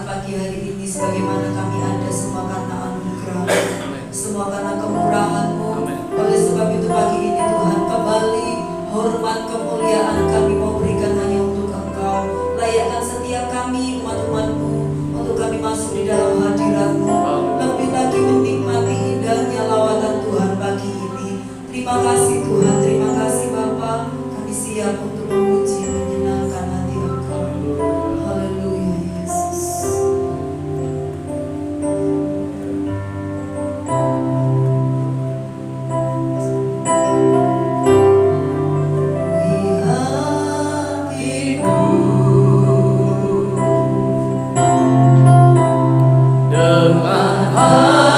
saat pagi hari ini, sebagaimana kami ada semua karena anugerah, semua karena kemurahan-Mu. Oleh sebab itu pagi ini Tuhan, kembali hormat kemuliaan kami mau berikan hanya untuk Engkau. Layakkan setiap kami umat-umat-Mu untuk kami masuk di dalam hadirat-Mu, lebih lagi menikmati indahnya lawatan Tuhan pagi ini. Terima kasih Tuhan, terima kasih Bapa. Kami siap untuk memuji, menyenangkan hati Engkau. Haleluya Yesus. Dengan hatimu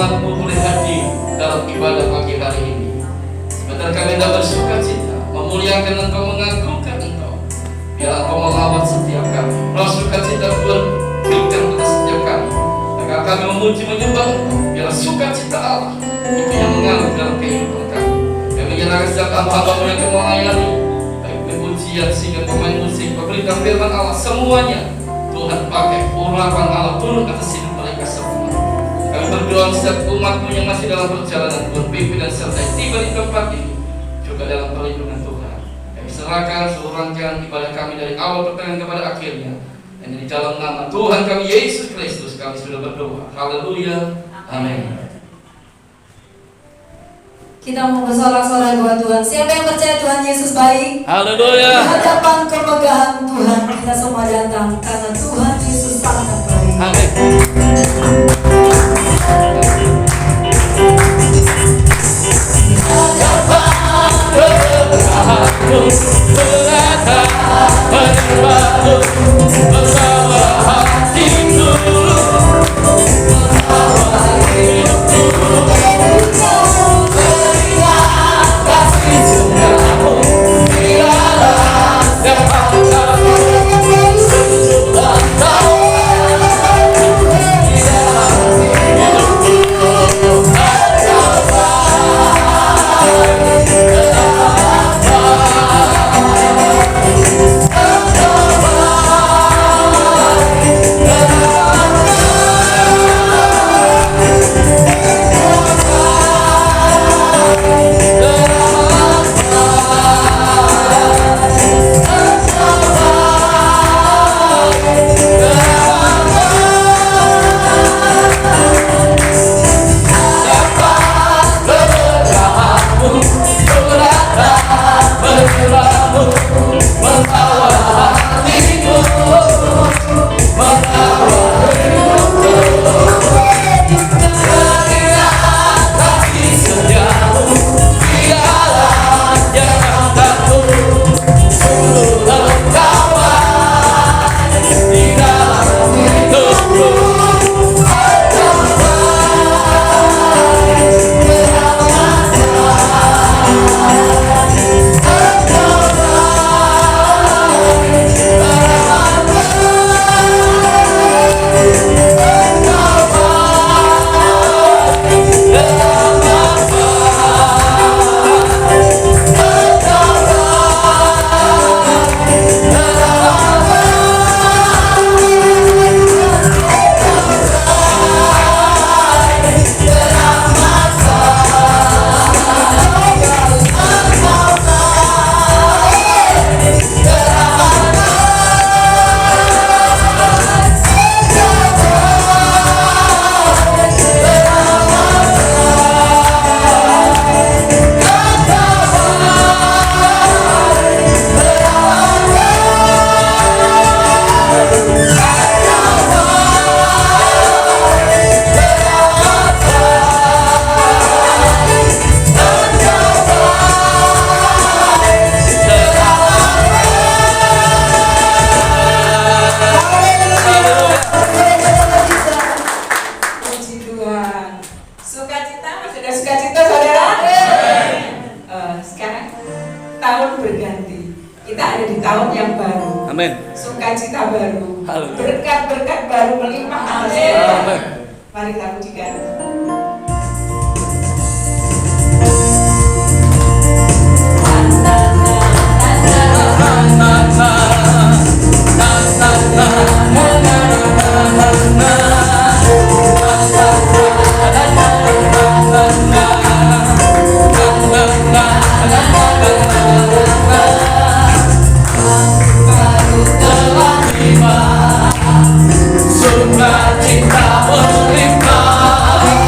umat-Mu boleh hadir dalam ibadah pagi hari ini. Sebentar kami hendak bersuka cita, memuliakan Engkau, mengagungkan Engkau. Biar Engkau mengawal setiap kami. Roh sukacita Tuhan berikan kepada setiap kami. Agar kami memuji menyembah Engkau. Biar sukacita Allah itu yang mengalir dalam kehidupan kami. Kami menyerahkan setiap hamba-Mu yang Kau melayani, baik pujian, sehingga pemain musik, pemberitaan firman Allah, semuanya Tuhan pakai urapan Allah turun atas hidup mereka semua. Kami berdoa setiap umat-Mu yang masih dalam perjalanan, Tuhan pimpin dan sertai tiba di tempat ini juga dalam perlindungan Tuhan. Kami serahkan seluruh rangkaian ibadah kami dari awal pertengahan kepada akhirnya. Dan di dalam nama Tuhan kami Yesus Kristus kami sudah berdoa. Haleluya. Amin. Kita mau bersorak-sorai buat Tuhan. Siapa yang percaya Tuhan Yesus baik? Haleluya. Di hadapan kemegahan Tuhan kita semua datang karena Tuhan Yesus sangat baik. Amin. Sukacita baru, Haleluya. berkat-berkat baru melimpah. Amin. Mari kita pujikan. Sukacita berlimpah.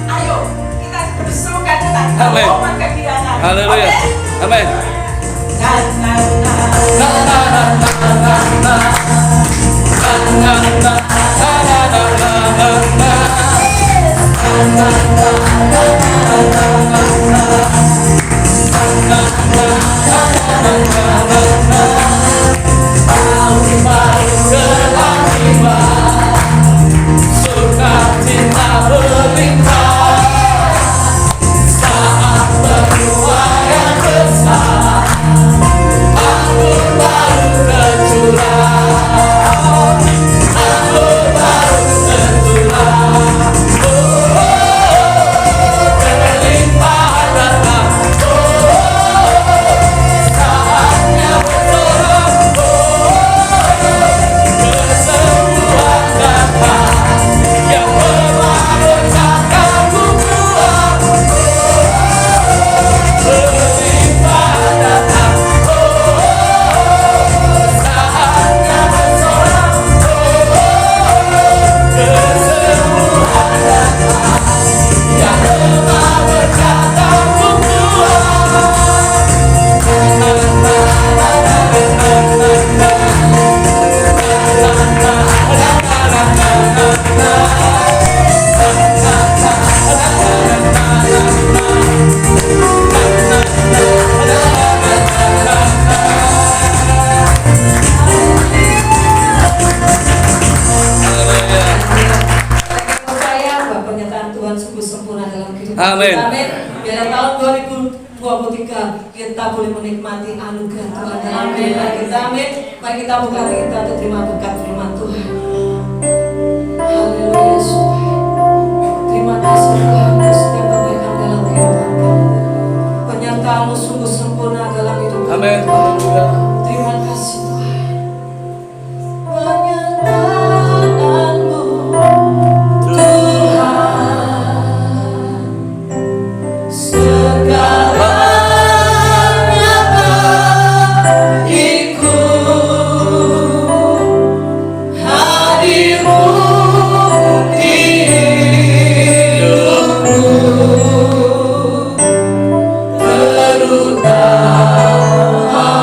Ayo kita bersuka cita, Amin. ngomong kegiatan. Haleluya. Oke? Amin. Na, na, na. Na na na na na na. Na na na na na na na na. Na na na na na na na. Na na na na na na. Tahun baru telah tiba, sukacita berlimpah. Saat penuaian besar, anggur baru tercurah. Anggur baru tercurah. Berlimpah datang. Saatnya bersorak. Kesembuhan datang yang memabukkan bukuan. Berlimpah datang. Saatnya bersorak. Kesembuhan datang yang memabukkan Percaya bahwa pernyataan Tuhan sungguh sempurna dalam kehidupan Amin. kita. Amin. Biar tahun 2023 kita boleh menikmati anugerah Tuhan dalam kehidupan kita. Amin. Mari kita buka hati kita untuk terima berkat firman Tuhan. Haleluya Yesus. Terima kasih Tuhan untuk setiap kebaikan dalam kehidupan kami. Penyertaan-Mu sungguh sempurna dalam hidup kami. Amin. Haleluya. Terima kasih Tuhan. Penyertaan-Mu Tuhan, segalanya bagiku, hadir-Mu di hidupku, terutama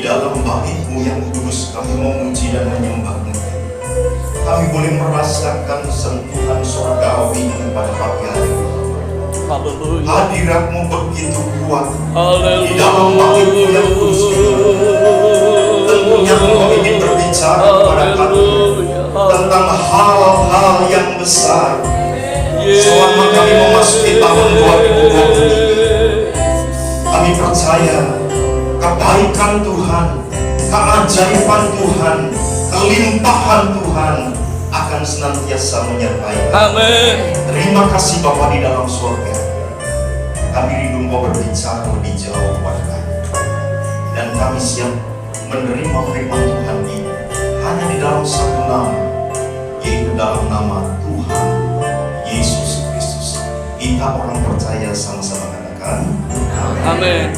dalam bait-Mu yang kudus kami memuji dan menyembah-Mu. Kami boleh merasakan sentuhan surgawi pada pagi hari ini. Haleluya. Hadirat-Mu begitu kuat di Haleluya. dalam bait-Mu yang kudus ini. Tentunya Engkau ingin berbicara kepada kami tentang hal-hal yang besar. Selama kami memasuki tahun 2023, kami percaya kebaikan Tuhan, keajaiban Tuhan, kelimpahan Tuhan akan senantiasa menyertai kami. Amin. Terima kasih Bapa di dalam surga. Kami rindu Engkau berbicara lebih jauh kepada kami, dan kami siap menerima firman Tuhan ini hanya di dalam satu nama, yaitu dalam nama Tuhan Yesus Kristus. Kita orang percaya sama-sama katakan Amin.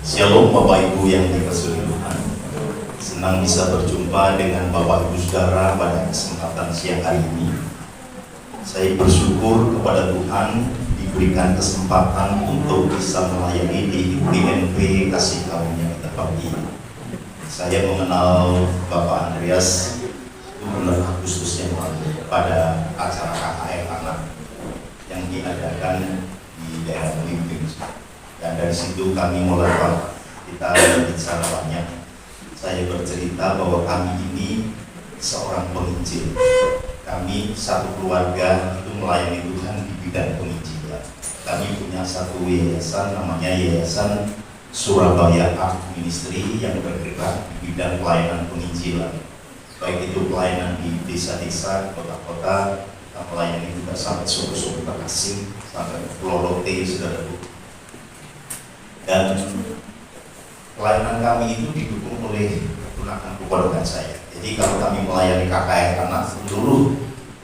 Shalom Bapak Ibu yang dikasihi Tuhan. Senang bisa berjumpa dengan Bapak Ibu Saudara pada kesempatan siang hari ini. Saya bersyukur kepada Tuhan diberikan kesempatan untuk bisa melayani di DNP Kasih Karunia Berbagi. Saya mengenal Bapak Andreas itu bulan Agustus yang lalu pada acara KKR Anak yang diadakan di daerah Limping. Dan dari situ kami mulai kita berbicara banyak. Saya bercerita bahwa kami ini seorang penginjil. Kami satu keluarga itu melayani Tuhan di bidang penginjilan. Kami punya satu yayasan namanya Yayasan Surabaya Art Ministry yang bergerak di bidang pelayanan penginjilan. Baik itu pelayanan di desa-desa, kota-kota, kita melayani juga sampai suku-suku terasing, sampai Pulau Lote, saudara-saudara. Dan pelayanan kami itu didukung oleh keturunan keluarga saya. Jadi kalau kami melayani KKR Anak, seluruh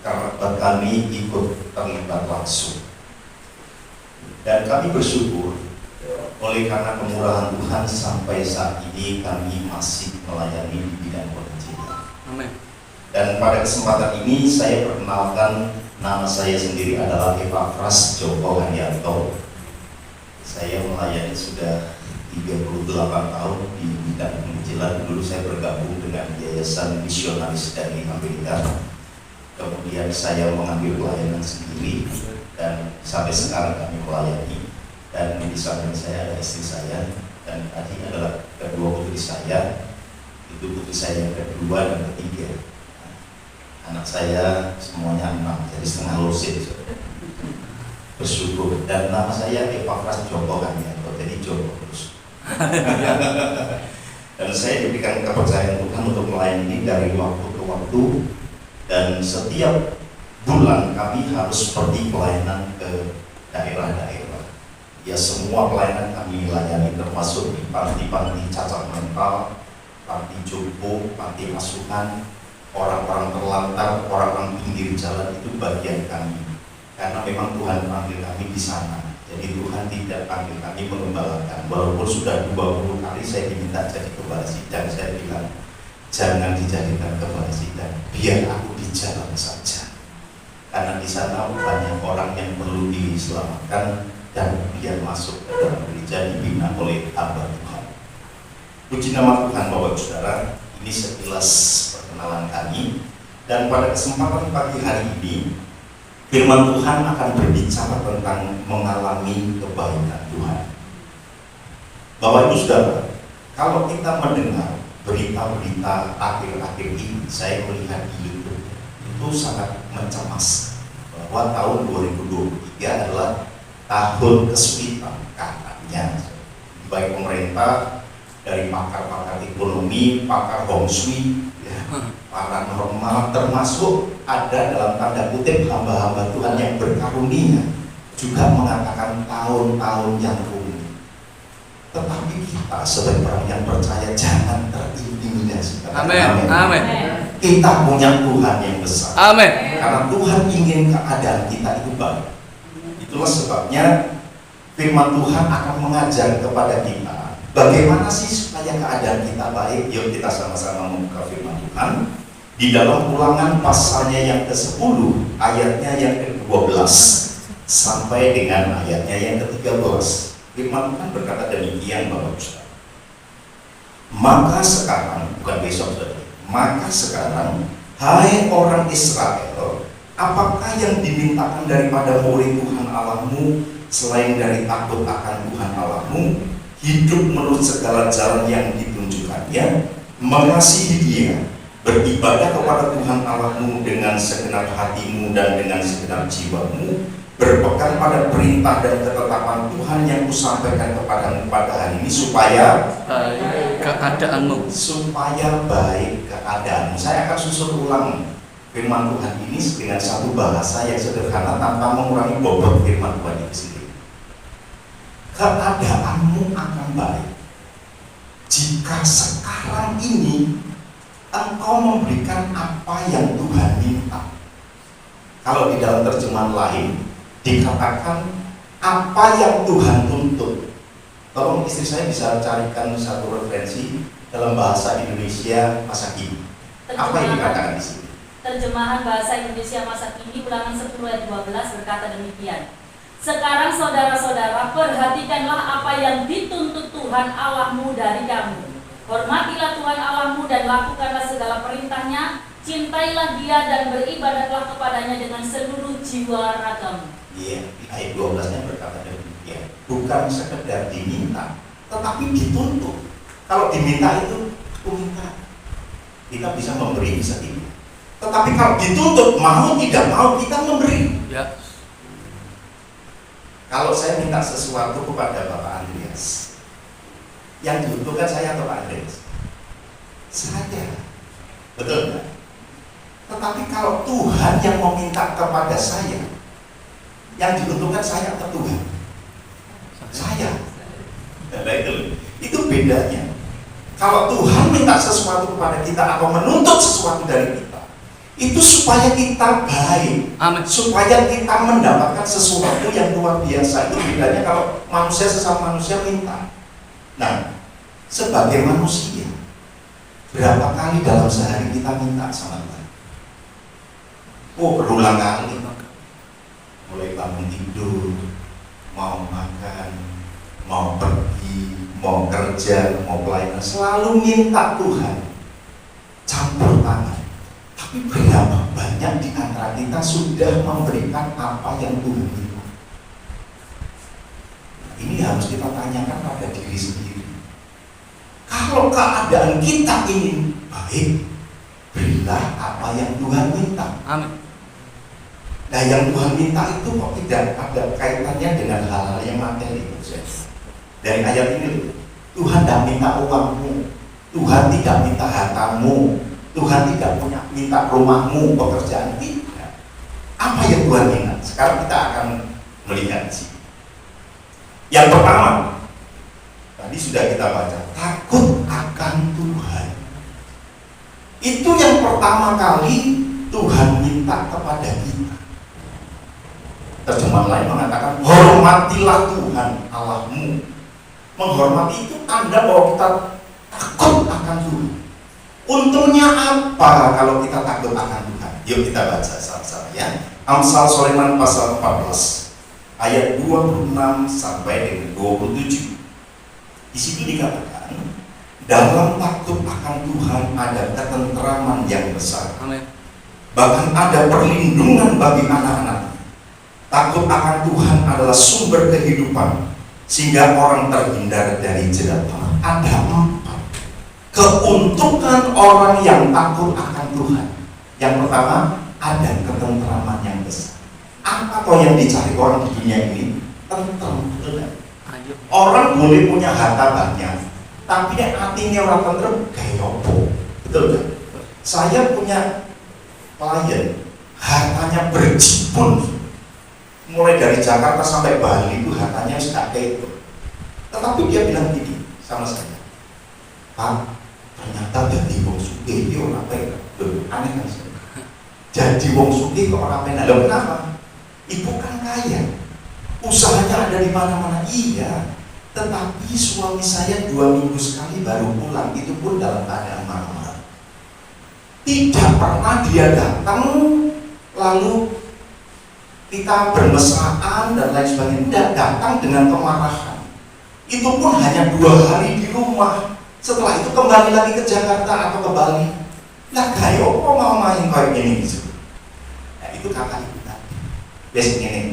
kerabat kami ikut terlibat langsung. Dan kami bersyukur oleh karena kemurahan Tuhan sampai saat ini kami masih melayani di bidang penginjilan. Amin. Dan pada kesempatan ini saya perkenalkan, nama saya sendiri adalah Epafras Joko Haryanto. Saya melayani sudah 38 tahun di bidang penginjilan. Dulu saya bergabung dengan Yayasan Misionaris dari Amerika. Kemudian saya mengambil pelayanan sendiri dan sampai sekarang kami melayani. Dan di samping saya ada istri saya, dan tadi adalah kedua putri saya. Itu putri saya yang kedua dan ketiga. Anak saya semuanya 6, jadi setengah losin. Bersyukur. Dan nama saya Epafras Joko Haryanto, jadi Joko terus. Dan saya diberikan kepercayaan Tuhan untuk melayani dari waktu ke waktu, dan setiap bulan kami harus pergi pelayanan ke daerah-daerah. Ya, semua pelayanan kami layani, termasuk di panti-panti cacat mental, panti jompo, panti asuhan, orang-orang terlantar, orang-orang pinggir jalan, itu bagian kami. Karena memang Tuhan panggil kami di sana. Jadi Tuhan tidak panggil kami mengembalakan. Walaupun sudah 20 kali saya diminta jadi kepala sidang, saya bilang jangan dijadikan kepala sidang, biar aku di jalan saja. Karena di sana banyak orang yang perlu diselamatkan dan biar masuk ke dalam gereja dibina oleh hamba Tuhan. Puji nama Tuhan Bapak Saudara. Ini sekilas perkenalan kami. Dan pada kesempatan pagi hari ini, firman Tuhan akan berbicara tentang mengalami kebaikan Tuhan. Bapak Ibu Saudara, kalau kita mendengar berita-berita akhir-akhir ini, saya melihat di YouTube itu sangat mencemas bahwa tahun 2023 adalah tahun kesulitan katanya. Baik pemerintah, dari pakar-pakar ekonomi, pakar Hong Shui, ya, paranormal, termasuk ada dalam tanda kutip hamba-hamba Tuhan yang berkarunia juga mengatakan tahun-tahun yang rumit. Tetapi kita sebagai orang yang percaya jangan terintimidasi. Amin. Amin. Kita punya Tuhan yang besar. Amin. Karena Tuhan ingin keadaan kita itu baik. Itulah sebabnya firman Tuhan akan mengajar kepada kita bagaimana sih supaya keadaan kita baik. Yuk kita sama-sama membuka firman Tuhan di dalam Ulangan pasalnya yang ke-10 ayatnya yang ke-12 sampai dengan ayatnya yang ke-13. Firman Tuhan berkata demikian, Bapak Ustaz. Maka sekarang, bukan besok saudara, maka sekarang, hai orang Israel, apakah yang dimintakan daripadamu oleh Tuhan Allahmu selain dari takut akan Tuhan Allahmu, hidup menurut segala jalan yang ditunjukkannya, mengasihi Dia, beribadah kepada Tuhan Allahmu dengan segenap hatimu dan dengan segenap jiwamu, berpegang pada perintah dan ketetapan Tuhan yang kusampaikan kepadamu pada hari ini, supaya keadaanmu. baik keadaanmu. Saya akan susun ulang firman Tuhan ini dengan satu bahasa yang sederhana tanpa mengurangi bobot firman Tuhan itu sendiri. Keadaanmu akan baik jika sekarang ini engkau memberikan apa yang Tuhan minta. Kalau di dalam terjemahan lain dikatakan apa yang Tuhan tuntut. Tolong istri saya bisa carikan satu referensi dalam bahasa Indonesia masa kini. Apa yang dikatakan di sini? Terjemahan bahasa Indonesia masa kini Ulangan 10 ayat 12 berkata demikian. Sekarang saudara-saudara, perhatikanlah apa yang dituntut Tuhan Allahmu dari kamu. Hormatilah Tuhan Allahmu dan lakukanlah segala perintahnya. Cintailah Dia dan beribadahlah kepadanya dengan seluruh jiwa ragamu. Iya, di ayat 12-nya berkata demikian. Bukan sekedar diminta, tetapi dituntut. Kalau diminta itu, aku minta. Kita bisa memberi, bisa tidak. Tetapi kalau dituntut, mau tidak mau kita memberi. Ya. Kalau saya minta sesuatu kepada Bapak Andreas, yang dibutuhkan saya atau Pak Andreas? Saya. Betul kan? Tetapi kalau Tuhan yang meminta kepada saya, yang diuntungkan saya atau Tuhan? Saya. Nah, itu bedanya. Kalau Tuhan minta sesuatu kepada kita atau menuntut sesuatu dari kita, itu supaya kita baik, Amin. supaya kita mendapatkan sesuatu yang luar biasa. Itu bedanya kalau manusia sesama manusia minta. Nah, sebagai manusia, berapa kali dalam sehari kita minta sama Tuhan? Oh, berulang kali. Mulai bangun tidur, mau makan, mau pergi, mau kerja, mau pelayanan, selalu minta Tuhan campur tangan. Tapi berapa banyak di antara kita sudah memberikan apa yang Tuhan minta? Ini harus kita tanyakan pada diri sendiri. Kalau keadaan kita ini baik, berilah apa yang Tuhan minta. Amin. Nah, yang Tuhan minta itu kok tidak ada kaitannya dengan hal-hal yang materi. Dari ayat ini, Tuhan tidak minta uangmu, Tuhan tidak minta hartamu, Tuhan tidak minta rumahmu, pekerjaan, tidak. Apa yang Tuhan minta? Sekarang kita akan melihat di sini. Yang pertama, tadi sudah kita baca, takut akan Tuhan. Itu yang pertama kali Tuhan minta kepada kita. Terjemahan lain mengatakan, hormatilah Tuhan Allahmu. Menghormati itu tanda bahwa kita takut akan Tuhan. Untungnya apa kalau kita takut akan Tuhan? Yuk kita baca sama-sama ya. Amsal Sulaiman pasal 14 ayat 26 sampai dengan 27. Di situ dikatakan, dalam takut akan Tuhan ada ketenteraman yang besar. Amin. Bahkan ada perlindungan bagi anak-anak. Takut akan Tuhan adalah sumber kehidupan, sehingga orang terhindar dari jeratan. Ada 4 keuntungan orang yang takut akan Tuhan. Yang pertama, ada ketenteraman yang besar. Apa kok yang dicari orang di dunia ini? Tentram, betul kan? Orang boleh punya harta banyak, tapi hatinya orang tentram kayak opo, betul kan? Saya punya klien, hartanya berjibun, mulai dari Jakarta sampai Bali itu hartanya sudah kayak itu. Tetapi dia bilang gini sama saya, Pak, ternyata jadi wong sugih itu orang apa ya? Aneh kan sih. Jadi wong sugih kok orang apa? Lalu kenapa? Ibu kan kaya, usahanya ada di mana-mana. Iya, tetapi suami saya 2 minggu sekali baru pulang, itu pun dalam keadaan marah-marah. Tidak pernah dia datang lalu kita bermesraan dan lain sebagainya. Tidak datang dengan kemarahan. Itu pun hanya 2 hari di rumah. Setelah itu kembali lagi ke Jakarta atau ke Bali. Lah kayo kok mau main kayak gini gitu. Nah, itu kakak ibu tadi. Biasanya ini,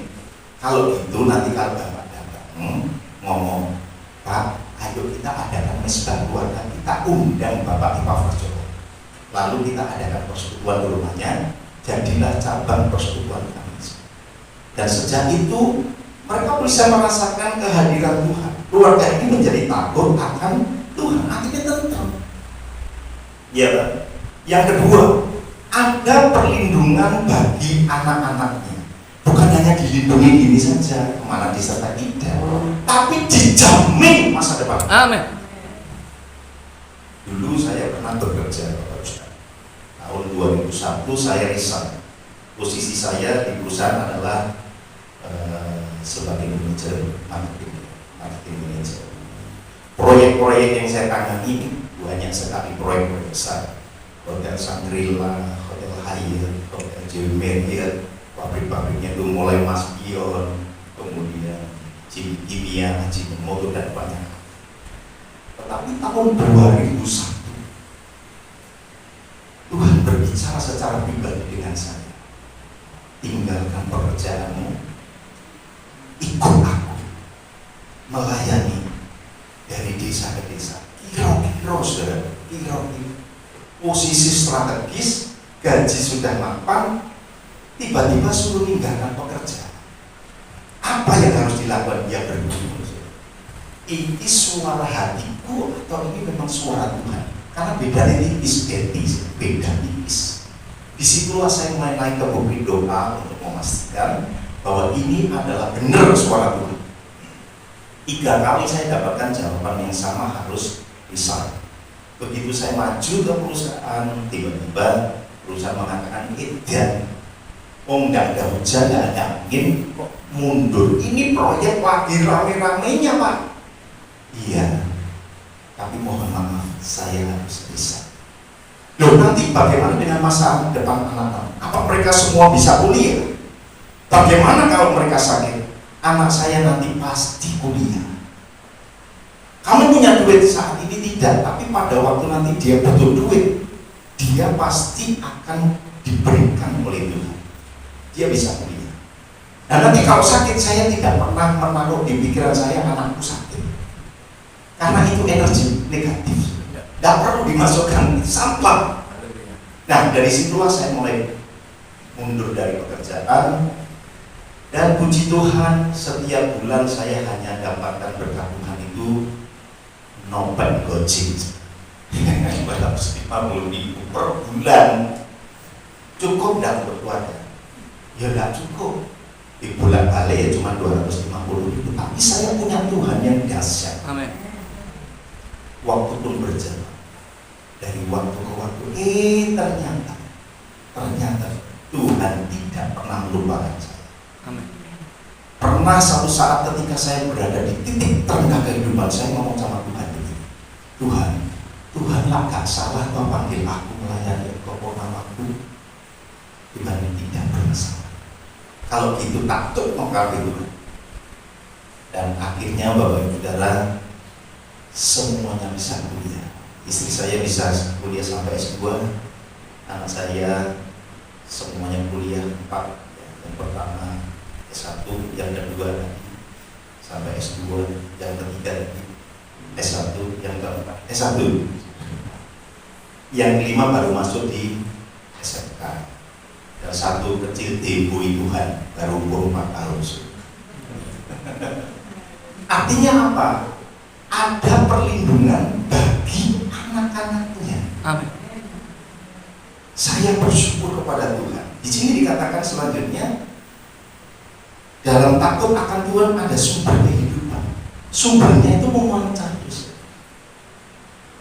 kalau gitu nanti kalau bapak datang ngomong, Pak, ayo kita adakan mesbah keluarga, kita undang Bapak Ipa Farjoko. Lalu kita adakan persekutuan di rumahnya, jadilah cabang persekutuan kami. Dan sejak itu mereka bisa merasakan kehadiran Tuhan. Keluarga ini menjadi takut akan Tuhan, akhirnya tentram. Ya, yang kedua, ada perlindungan bagi anak-anaknya. Bukan hanya dilindungi gini saja, kemana disertai tidak, tapi dijamin masa depan. Amin. Dulu saya pernah bekerja, Bapak Ustaz. Tahun 2001 saya resign. Posisi saya di perusahaan adalah sebagai manajer marketing manajer. Proyek-proyek yang saya tangani banyak sekali, proyek-proyek besar. Hotel Shangri-La, Hotel Hyatt, Hotel J.W. Marriott, pabrik-pabriknya itu mulai Mas Pion, kemudian Kimia, Ajinomoto dan banyak. Tetapi tahun 2001 Tuhan berbicara secara pribadi dengan saya. Tinggalkan pekerjaanmu, ikut aku melayani dari desa ke desa. Kira-kira saudara, kira-kira posisi strategis, gaji sudah mapan, tiba-tiba suruh meninggalkan pekerjaan. Apa yang harus dilakukan? Dia bergumul. Ini suara hatiku atau ini memang suara Tuhan? Karena bedanya tipis, beda tipis. Disitulah saya mulai naik ke bukit doa untuk memastikan bahwa ini adalah benar suara Tuhan. 3 kali saya dapatkan jawaban yang sama, harus resign. Begitu saya maju ke perusahaan, tiba-tiba perusahaan mengatakan dan nggak ada hujan, nggak ada angin, kok mundur. Ini proyek lagi rame-ramenya, Pak. Iya, tapi mohon maaf, saya harus resign. Loh, nanti bagaimana dengan masa depan anak-anak? Apa mereka semua bisa kuliah? Bagaimana kalau mereka sakit? Anak saya nanti pasti kuliah. Kamu punya duit saat ini tidak, tapi pada waktu nanti dia butuh duit, dia pasti akan diberikan oleh Tuhan. Dia bisa kuliah. Dan nanti kalau sakit, saya tidak pernah menaruh di pikiran saya anakku sakit, karena itu energi negatif, tidak perlu dimasukkan, sampah. Nah, dari situlah saya mulai mundur dari pekerjaan. Dan puji Tuhan, setiap bulan saya hanya dapatkan berkat Tuhan itu nopen gojek 450.000 per bulan. Cukup tidak untuk keluarga? Ya tidak cukup. Di bulan balik ya cuma 250.000. Tapi saya punya Tuhan yang dahsyat. Amin. Waktu pun berjalan, dari waktu ke waktu, ternyata Tuhan tidak pernah melupakan saya. Amin. Pernah satu saat ketika saya berada di titik terendah kehidupan, saya ngomong sama Tuhan begini, Tuhan lah gak salah kau panggil aku melayani kau namaku. Tuhan tidak bersalah. Kalau gitu takut mau kawin Tuhan. Dan akhirnya Bapak Ibu Saudara, semuanya bisa kuliah. Istri saya bisa kuliah sampai S2, anak saya semuanya kuliah 4. Yang pertama S1, yang kedua sampai S2, yang ketiga S1, yang keempat S1, yang kelima baru masuk di SMK. Dan satu kecil deboi Tuhan baru umur 4 tahun. Artinya apa? Ada perlindungan bagi anak-anaknya. Amin. Saya bersyukur kepada Tuhan. Di sini dikatakan selanjutnya, dalam takut akan Tuhan ada sumber kehidupan. Sumbernya itu memancar terus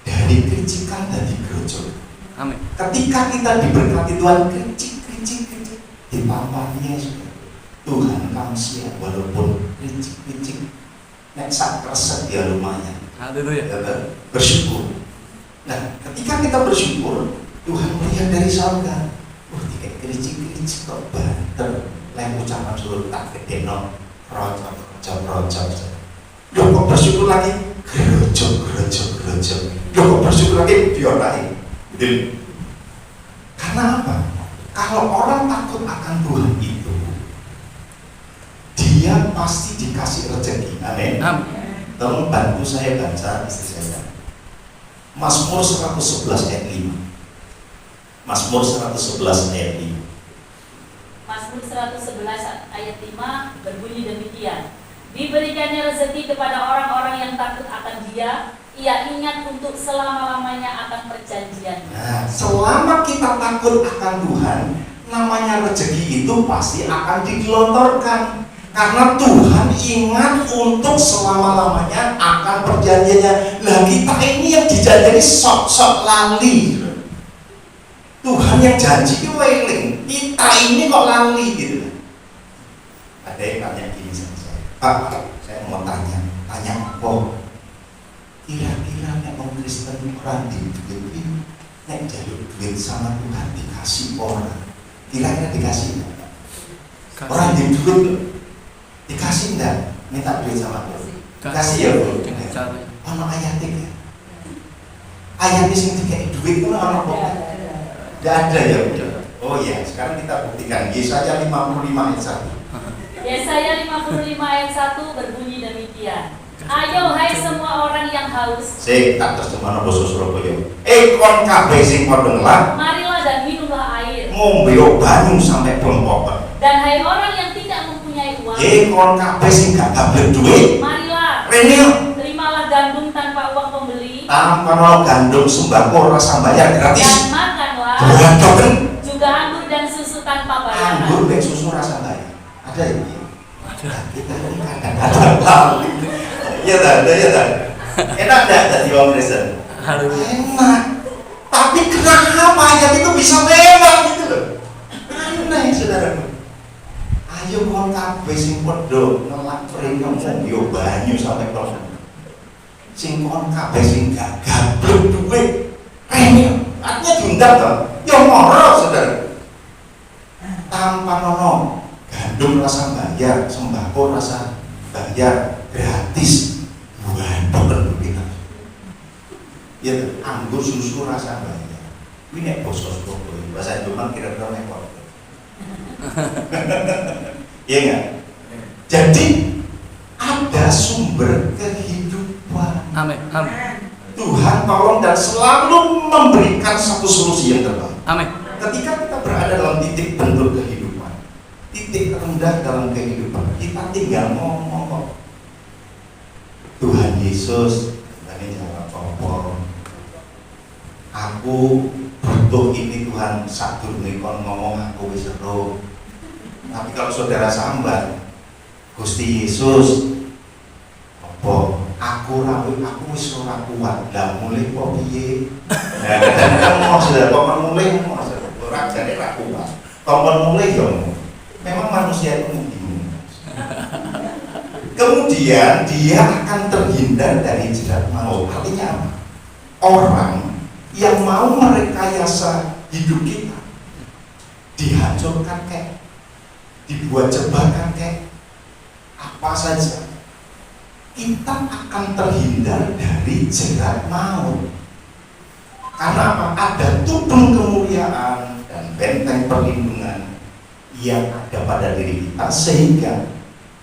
dari kericikan dari gerojo. Amin. Ketika kita diberkati Tuhan, kericik dipampangnya Tuhan kamu siap walaupun kericik nek sak kresek ya lumayan. Haleluya. Bersyukur. Nah, ketika kita bersyukur, Tuhan melihat dari surga. Tiga kericik kok banter, lem ucapan suruh tak gede no, rocok. Loh kok bersyukur lagi? Gerojok. Loh kok bersyukur lagi? Diorai. Gitu. Karena apa? Kalau orang takut akan Tuhan itu, dia pasti dikasih rezeki. Amin. Tolong bantu saya baca istri saya. Mazmur 111 ayat 5. Mazmur 111 ayat 5. Mazmur 111 ayat 5 berbunyi demikian. Diberikannya rezeki kepada orang-orang yang takut akan Dia. Ia ingat untuk selama-lamanya akan perjanjiannya. Nah, selama kita takut akan Tuhan, namanya rezeki itu pasti akan digelontorkan. Karena Tuhan ingat untuk selama-lamanya akan perjanjiannya. Nah kita ini yang dijanjani sok-sok lali. Tuhan yang janji itu weling, kita ini kok lali gitu. Ada yang tanya gini sama saya, Pak, saya mau tanya apa? Kira-kira nek orang Kristen orang di duit ini, nek jalur duit sama Tuhan dikasih orang, kira-kira dikasih nggak? Orang di duit dikasih enggak? Minta duit sama Tuhan. Kasih ya Bu. Ono ayatnya ya. Ayatnya sing dikasih duit itu ono apa? Enggak ada ya Bu. Oh iya, sekarang kita buktikan. Yesaya 55 ayat 1. Yesaya 55 ayat 1 berbunyi demikian. Ayo hai semua orang yang haus. Sing tak terjemahno basa Surabaya. Kon kabeh sing padha ngelak, marilah dan minumlah air. ngombe banyu sampai blengkoken. Dan hai orang yang tidak mempunyai uang. Kon kabeh sing gak gablek duit, marilah. rene Terimalah gandum tanpa uang pembeli. tanpa gandum sembako rasa bayar gratis. Dan makanlah. Doken Juga anggur dan susu tanpa bayaran. anggur dan susu rasa bayar. Ada ya? Ada. Kita ini kadang-kadang iya tak, enak tak jadi orang Kristen? Enak. Tapi kenapa ayat itu bisa lewat gitu loh? Aneh saudaraku. Ayo kon kabeh sing padha ngelak pringem yo banyu sampai proses. Sing kon kabeh sing gak gablek duit. Rene, artinya diundang toh. Yo moro saudara. Tanpa nono gandum rasa bayar, sembako rasa bayar gratis. Bukan dokter kita. Ya, anggur susu rasa bayar. Ini nek bos-bos bahasa Jerman kira-kira nekor. Iya enggak? Jadi ada sumber kehidupan. Amin. Tuhan tolong dan selalu memberikan satu solusi yang terbaik. Amin. Ketika kita berada dalam titik bentuk kehidupan, titik rendah dalam kehidupan, kita tinggal ngomong. Tuhan Yesus, ini jawab apa? Aku butuh ini Tuhan, sadur nikon ngomong aku wis ero. Tapi kalau saudara sambat, Gusti Yesus, apa? Aku wis ora kuat, lah mulai kok piye? Nah, kadang-kadang mau saudara kok mulai mau ora jane ra kuat. Kok mulai yo. Memang manusia itu bingung. Kemudian dia akan terhindar dari jerat maut. Artinya apa? Orang yang mau merekayasa hidup kita dihancurkan kayak, dibuat jebakan kayak apa saja, kita akan terhindar dari jerat maut. Karena apa? Ada tudung kemuliaan dan benteng perlindungan yang ada pada diri kita, sehingga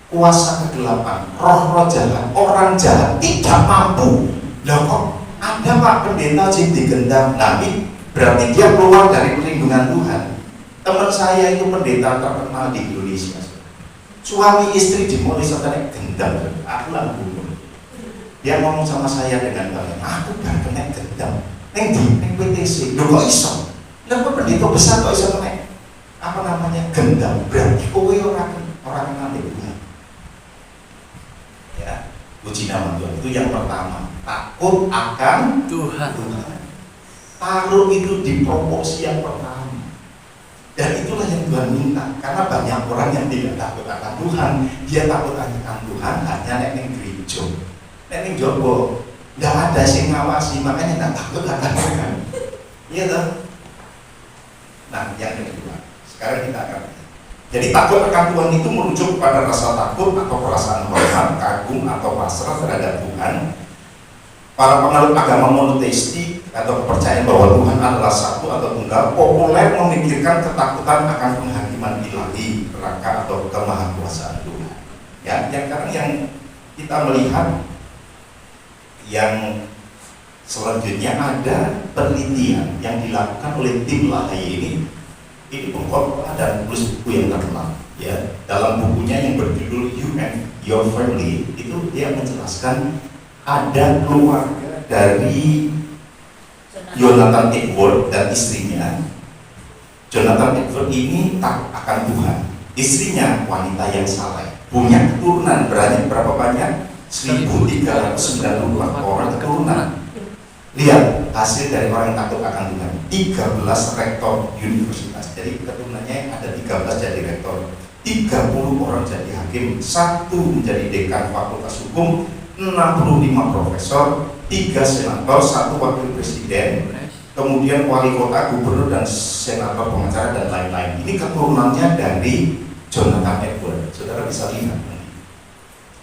kuasa kegelapan, roh-roh jahat, orang jahat tidak mampu. Lah kok ada Pak pendeta yang digendam, nabi berarti dia keluar dari perlindungan Tuhan. Teman saya itu pendeta terkenal di Indonesia. Suami istri dimulai sampai gendam, aku lah bunuh. Dia ngomong sama saya dengan baik, aku udah kena gendam. Neng PTC, lo kok iso? Lah kok pendeta besar kok iso kena? Apa namanya gendam? Berarti kowe orang kenal Tuhan. Ya, puji nama Tuhan. Itu yang pertama, takut akan Tuhan. Taruh itu di proporsi yang pertama. Dan itulah yang Tuhan minta. Karena banyak orang yang tidak takut akan Tuhan, dia takut akan Tuhan hanya nek gereja, nek jowo, nggak ada sing ngawasi, makanya tidak takut akan Tuhan. Iya toh? Nah, yang kedua, sekarang kita akan lihat Jadi takut akan Tuhan itu merujuk pada rasa takut atau perasaan hormat, kagum atau pasrah terhadap Tuhan. Para penganut agama monoteistik atau kepercayaan bahwa Tuhan adalah satu atau tunggal populer memikirkan ketakutan akan penghakiman ilahi, neraka atau kemahakuasaan Tuhan. Ya, yang sekarang yang kita melihat yang selanjutnya ada penelitian yang dilakukan oleh tim Lahai ini pengkhotbah dan penulis buku yang terkenal. Ya, dalam bukunya yang berjudul You and Your Family itu dia menjelaskan ada keluarga dari Jonathan Edwards dan istrinya. Jonathan Edwards ini takut akan Tuhan. Istrinya wanita yang saleh, punya keturunan berapa banyak? 1.394 orang keturunan. Lihat hasil dari orang yang takut akan Tuhan. 13 rektor universitas. Jadi keturunannya ada 13 jadi rektor, 30 orang jadi hakim, 1 menjadi dekan fakultas hukum, 65 profesor, 3 senator, 1 wakil presiden, kemudian wali kota, gubernur, dan senator pengacara, dan lain-lain. Ini keturunannya dari Jonathan Edwards. Saudara bisa lihat.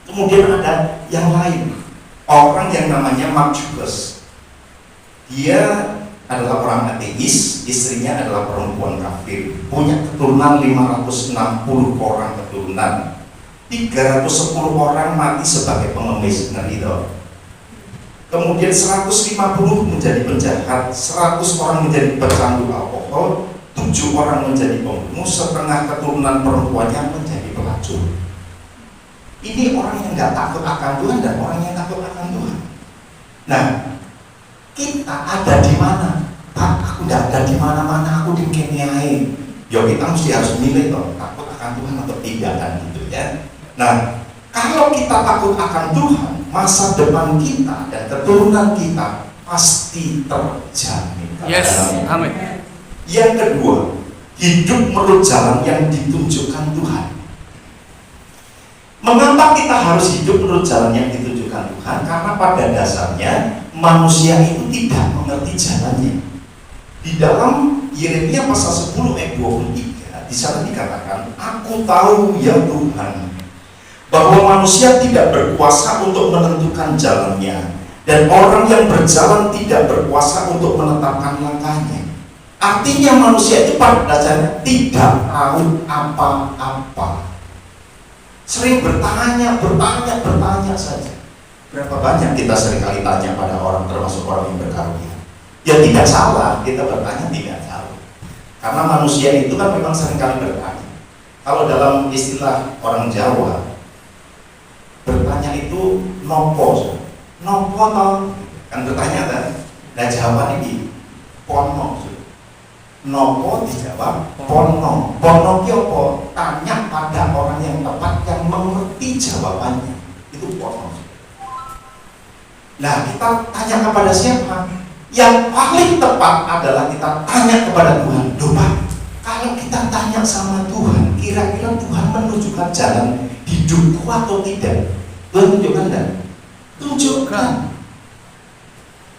Kemudian ada yang lain, orang yang namanya Mark Jubers. Dia adalah orang ateis, istrinya adalah perempuan kafir, punya keturunan 560 orang keturunan. 310 orang mati sebagai pengemis, ngeri dong. Kemudian 150 menjadi penjahat, 100 orang menjadi pecandu alkohol, 7 orang menjadi pembunuh, setengah keturunan perempuannya menjadi pelacur. Ini orang yang nggak takut akan Tuhan dan orang yang takut akan Tuhan. Nah, kita ada di mana? Pak, aku nggak ada di mana-mana, aku di Kenyai. Ya kita mesti harus milih dong, takut akan Tuhan atau tidak kan gitu ya. Nah, kalau kita takut akan Tuhan, masa depan kita dan keturunan kita pasti terjamin. Yes, amin. Yang kedua, hidup menurut jalan yang ditunjukkan Tuhan. Mengapa kita harus hidup menurut jalan yang ditunjukkan Tuhan? Karena pada dasarnya manusia itu tidak mengerti jalannya. Di dalam Yeremia pasal 10 ayat 23, di sana dikatakan, aku tahu ya Tuhan, bahwa manusia tidak berkuasa untuk menentukan jalannya, dan orang yang berjalan tidak berkuasa untuk menetapkan langkahnya. Artinya manusia itu pada dasarnya tidak tahu apa-apa. Sering bertanya saja. Berapa banyak kita seringkali tanya pada orang, termasuk orang yang berkarunia. Ya tidak salah, kita bertanya tidak salah. Karena manusia itu kan memang seringkali bertanya. Kalau dalam istilah orang Jawa, bertanya itu nopo toh, kan bertanya kan. Nah jawaban ini pono. Nopo dijawab pono. Pono ki apa? Tanya pada orang yang tepat yang mengerti jawabannya. Itu pono. Nah kita tanya kepada siapa? Yang paling tepat adalah kita tanya kepada Tuhan. Doa. Kalau kita tanya sama Tuhan, kira-kira Tuhan menunjukkan jalan hidupku atau tidak? Tuhan tunjukkan enggak? Tunjukkan.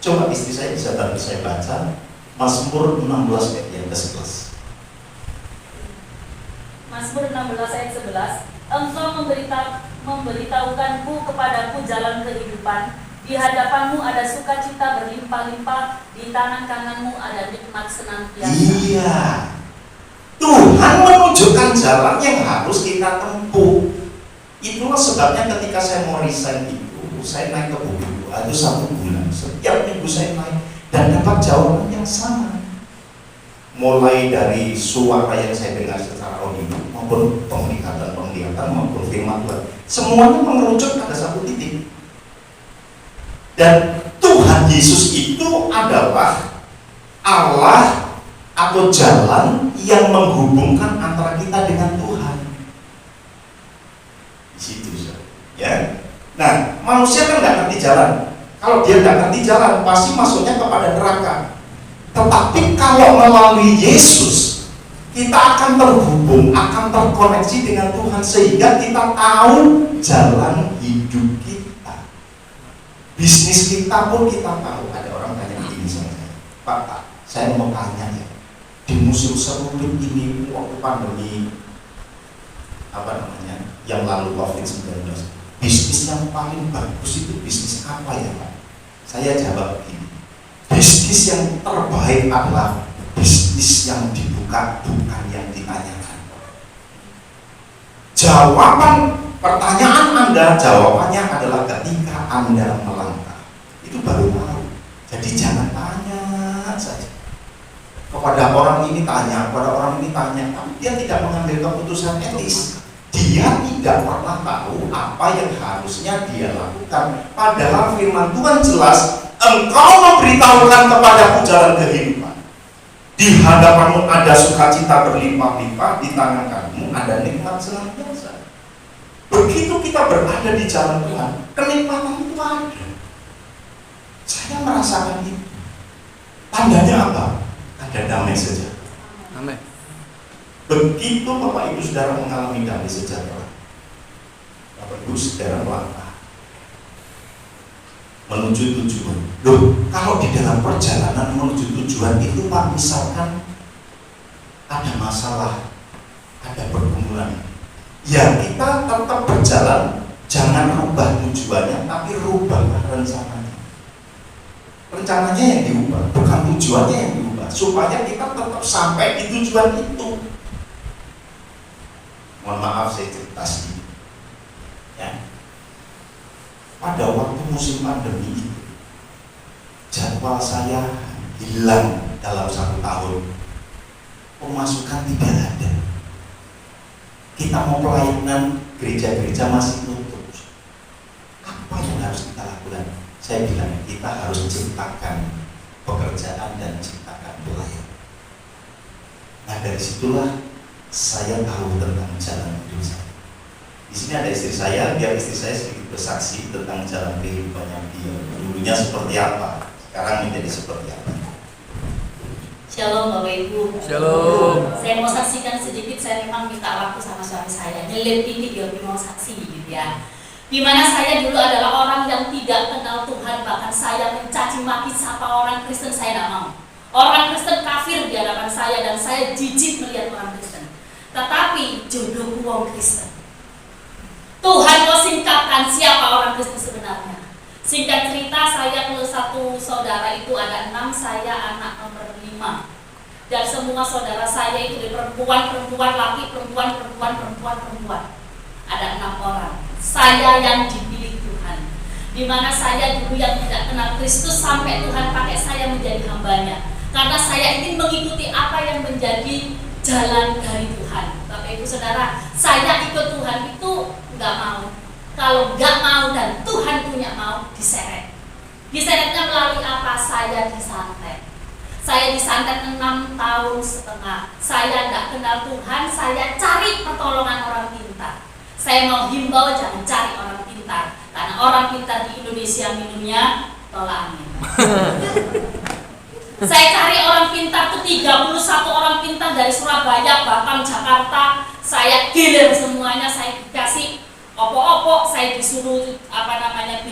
Coba istri saya bisa bantu saya baca Mazmur 16 ayat yang ke-11. Mazmur 16 ayat 11. Engkau memberitahukanku kepadaku jalan kehidupan. Di hadapanmu ada sukacita berlimpah-limpah, di tangan kananmu ada nikmat senantiasa. Iya. Tuhan menunjukkan jalan yang harus kita tempuh. Itulah sebabnya ketika saya mau resign itu, saya naik ke Bukit Doa itu 1 bulan. Setiap minggu saya naik dan dapat jawaban yang sama. Mulai dari suara yang saya dengar secara audio maupun penglihatan maupun firman Tuhan, semuanya mengerucut pada satu titik. Dan Tuhan Yesus itu adalah Allah atau jalan yang menghubungkan antara kita dengan Tuhan. Di situ, ya. Nah, manusia kan nggak ngerti jalan. Kalau dia nggak ngerti jalan, pasti masuknya kepada neraka. Tetapi kalau melalui Yesus, kita akan terhubung, akan terkoneksi dengan Tuhan sehingga kita tahu jalan hidup kita. Bisnis kita pun kita tahu. Ada orang tanya begini sama saya, Pak, saya mau tanya ya, di musim seruput ini waktu pandemi yang lalu COVID-19, bisnis yang paling bagus itu bisnis apa ya Pak? Saya jawab begini, bisnis yang terbaik adalah bisnis yang dibuka, bukan yang ditanyakan. Jawaban pertanyaan Anda, jawabannya adalah ketika Anda melangkah. Itu baru tahu. Jadi jangan tanya saja. Kepada orang ini tanya, kepada orang ini tanya, tapi dia tidak mengambil keputusan etis. Dia tidak pernah tahu apa yang harusnya dia lakukan. Padahal firman Tuhan jelas, engkau memberitahukan kepadaku jalan kehidupan. Di hadapanmu ada sukacita berlimpah-limpah, di tangan kamu ada nikmat senantiasa. Begitu kita berada di jalan Tuhan, kenikmatan itu ada. Saya merasakan itu. Tandanya apa? Ada damai sejahtera. Amin. Begitu Bapak Ibu Saudara mengalami damai sejahtera, Bapak Ibu Saudara melangkah menuju tujuan. Loh, kalau di dalam perjalanan menuju tujuan itu Pak, misalkan ada masalah, ada pergumulan, ya kita tetap berjalan, jangan rubah tujuannya, tapi rubahlah rencananya. Rencananya yang diubah, bukan tujuannya yang diubah, supaya kita tetap sampai di tujuan itu. Mohon maaf saya cerita sedikit ya. Pada waktu musim pandemi itu, jadwal saya hilang dalam 1 tahun. Pemasukan tidak ada. Kita mau pelayanan, gereja-gereja masih tutup. Apa yang harus kita lakukan? Saya bilang kita harus ciptakan pekerjaan dan ciptakan pelayan. Nah dari situlah saya tahu tentang jalan hidup saya. Di sini ada istri saya, biar istri saya sedikit bersaksi tentang jalan kehidupannya dia. Dulunya seperti apa, sekarang menjadi seperti apa. Shalom Bapak Ibu. Shalom. Saya mau saksikan sedikit, saya memang minta waktu sama suami saya. Nyelip ini dia mau saksi gitu ya. Dimana saya dulu adalah orang yang tidak kenal Tuhan, bahkan saya mencaci maki sapa orang Kristen, saya tidak mau. Orang Kristen kafir di hadapan saya dan saya jijik melihat orang Kristen. Tetapi jodohku wong Kristen. Tuhan mau singkapkan siapa orang Kristen sebenarnya. Singkat cerita, saya plus 1 saudara itu ada 6, saya anak nomor 5. Dan semua saudara saya itu dari perempuan, laki, perempuan. Ada 6 orang. Saya yang dipilih Tuhan. Dimana saya dulu yang tidak kenal Kristus, sampai Tuhan pakai saya menjadi hambanya. Karena saya ingin mengikuti apa yang menjadi jalan dari Tuhan. Bapak Ibu Saudara, saya ikut Tuhan itu nggak mau. Kalau nggak mau dan Tuhan punya mau, diseret. Diseretnya melalui apa? Saya disantet. Saya disantet 6,5 tahun. Saya nggak kenal Tuhan, saya cari pertolongan orang pintar. Saya mau himbau jangan cari orang pintar, karena orang pintar di Indonesia minumnya tolak angin. Saya cari orang pintar tuh 31 orang pintar dari Surabaya, Batam, Jakarta. Saya gilir semuanya, saya dikasih opo-opo, saya disuruh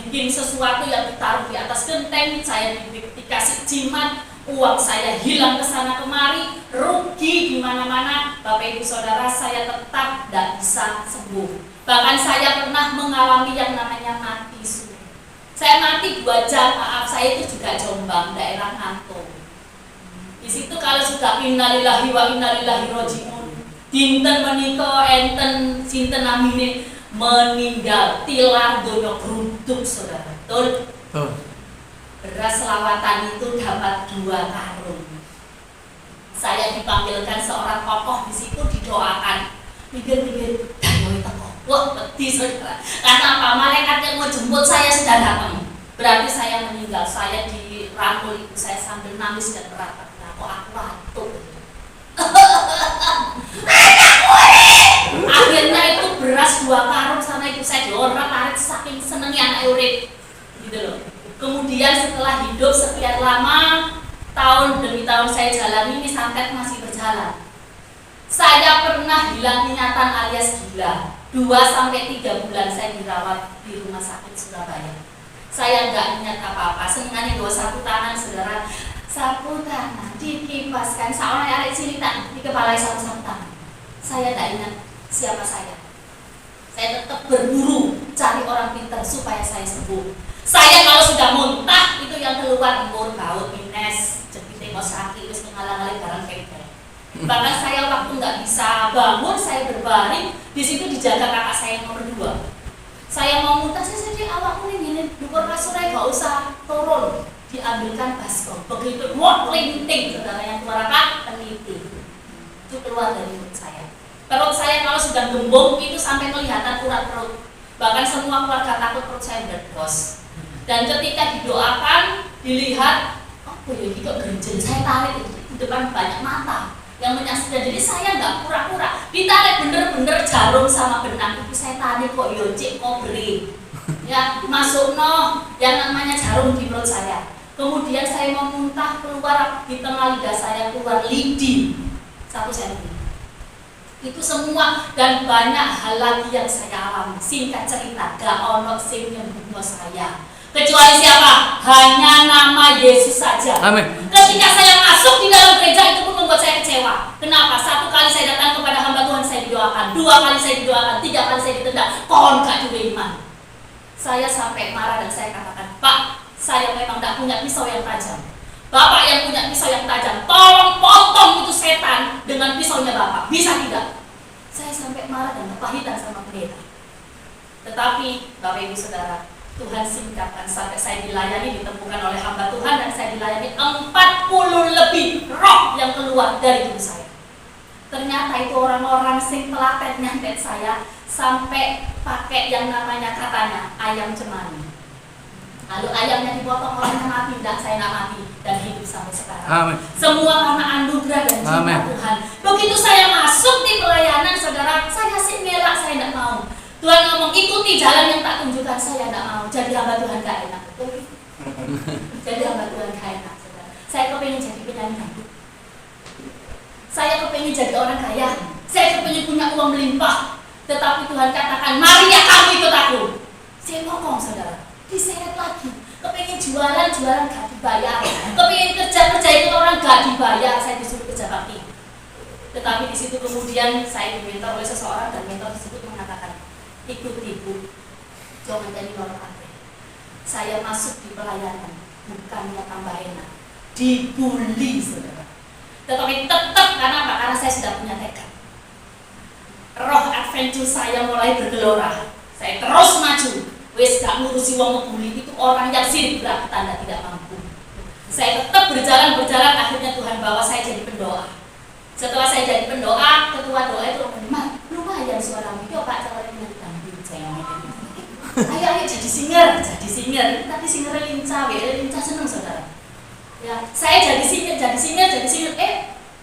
bikin sesuatu yang ditaruh di atas genteng, saya dikasih jimat, uang saya hilang ke sana kemari, rugi di mana-mana. Bapak Ibu Saudara, saya tetap tidak bisa sembuh. Bahkan saya pernah mengalami yang namanya mati suri. Saya mati 2 jam, maaf, saya itu juga Jombang, daerah Ngantung. Di situ kalau sudah innalillahi wa inna ilaihi raji'un, dinten menika enten sinten namine meninggal, tilar donya gruduk Saudara. Betul? Beras lawatan itu dapat 2 karung. Saya dipanggilkan seorang tokoh di situ, didoakan. Mikir-mikir, dayoe teko. Wah, pedih Saudara. Karena apa? Malaikat yang mau jemput saya sudah datang. Berarti saya meninggal. Saya dirangkul ibu saya sambil nangis dan meratap. Kok aku batuk. Akhirnya itu beras 2 karung sama ibu saya diorak tarik saking senengnya anak urip. Gitu loh. Kemudian setelah hidup sekian lama, tahun demi tahun saya jalani ini, santet masih berjalan. Saya pernah hilang ingatan alias gila. 2-3 bulan saya dirawat di rumah sakit Surabaya. Saya nggak ingat apa-apa. Senengannya 2 sapu tangan Saudara. Sapu tangan dikipaskan. Seorang arek cilik di kepala sapu tangan. Saya tidak ingat siapa saya. Saya tetap berburu cari orang pintar supaya saya sembuh. Saya kalau sudah muntah itu yang keluar embun, bau, minus, jepit, sakit, terus mengalang-alang barang kayak. Bahkan saya waktu nggak bisa bangun, saya berbaring di situ dijaga kakak saya yang nomor 2. Saya mau muntah, saya sedih awakku nih gini, dukur kasurnya nggak usah turun, diambilkan baskom. Begitu, wah linting, saudara yang keluar apa? Peniti. Itu keluar dari mulut saya. Perut saya kalau sudah gembung itu sampai kelihatan urat perut. Bahkan semua keluarga takut perut saya berdos. Dan ketika didoakan, dilihat, oh ya ini kok gerenjel, saya tarik itu di depan banyak mata yang menyaksikan. Jadi saya nggak pura-pura, ditarik bener-bener jarum sama benang itu saya tarik kok yocik kobri. Ya masuk no, yang namanya jarum di perut saya. Kemudian saya mau muntah, keluar di tengah lidah saya keluar lidi 1 cm. Itu semua dan banyak hal lagi yang saya alami. Singkat cerita, gak ono sing nyembuhno saya kecuali siapa? Hanya nama Yesus saja. Amin. Ketika saya masuk di dalam gereja itu pun membuat saya kecewa. Kenapa? 1 kali saya datang kepada hamba Tuhan saya didoakan, 2 kali saya didoakan, 3 kali saya ditendang. Kon gak duwe iman. Saya sampai marah dan saya katakan, Pak, saya memang tidak punya pisau yang tajam. Bapak yang punya pisau yang tajam, tolong potong itu setan dengan pisaunya Bapak. Bisa tidak? Saya sampai marah dan kepahitan sama pendeta. Tetapi Bapak Ibu Saudara, Tuhan singkatkan sampai saya dilayani, ditemukan oleh hamba Tuhan dan saya dilayani 40 lebih roh yang keluar dari tubuh saya. Ternyata itu orang-orang sing telaten nyantet saya sampai pakai yang namanya katanya ayam cemani. Lalu ayamnya dipotong, orangnya mati, dan saya nggak mati dan hidup sampai sekarang. Amin. Semua karena anugerah dan cinta Amin. Tuhan. Begitu saya masuk di pelayanan, saudara, saya sih ngelak, saya tidak mau. Tuhan ngomong ikuti jalan yang tak tunjukkan, saya tidak mau. Jadi hamba Tuhan gak enak. Jadi hamba Tuhan gak enak, saudara. Saya kepengen jadi penyanyi dangdut. Saya kepengen jadi orang kaya. Saya kepengen punya uang melimpah. Tetapi Tuhan katakan, Maria kamu ikut aku. Saya ngomong, saudara, diseret lagi. Kepengen jualan gak dibayar. Kepengen kerja itu orang gak dibayar. Saya disuruh kerja bakti. Tetapi di situ kemudian saya diminta oleh seseorang dan mentor tersebut mengatakan, ikuti Bu, jangan jadi orang kafir. Saya masuk di pelayanan bukannya tambah enak, dibully, saudara. Tetapi tetap karena apa? Karena saya sudah punya tekad. Roh adventure saya mulai bergelora. Saya terus maju. Wes gak ngurusi wong ngebully, itu orang yang sirik berat, tanda tidak mampu. Saya tetap berjalan, akhirnya Tuhan bawa saya jadi pendoa. Setelah saya jadi pendoa, ketua doa itu ngomong, lumayan suaramu, yuk Pak, calon ini dangdut. Saya ngomong, ayo jadi singer. Tapi singernya lincah seneng, saudara. Ya, saya jadi singer.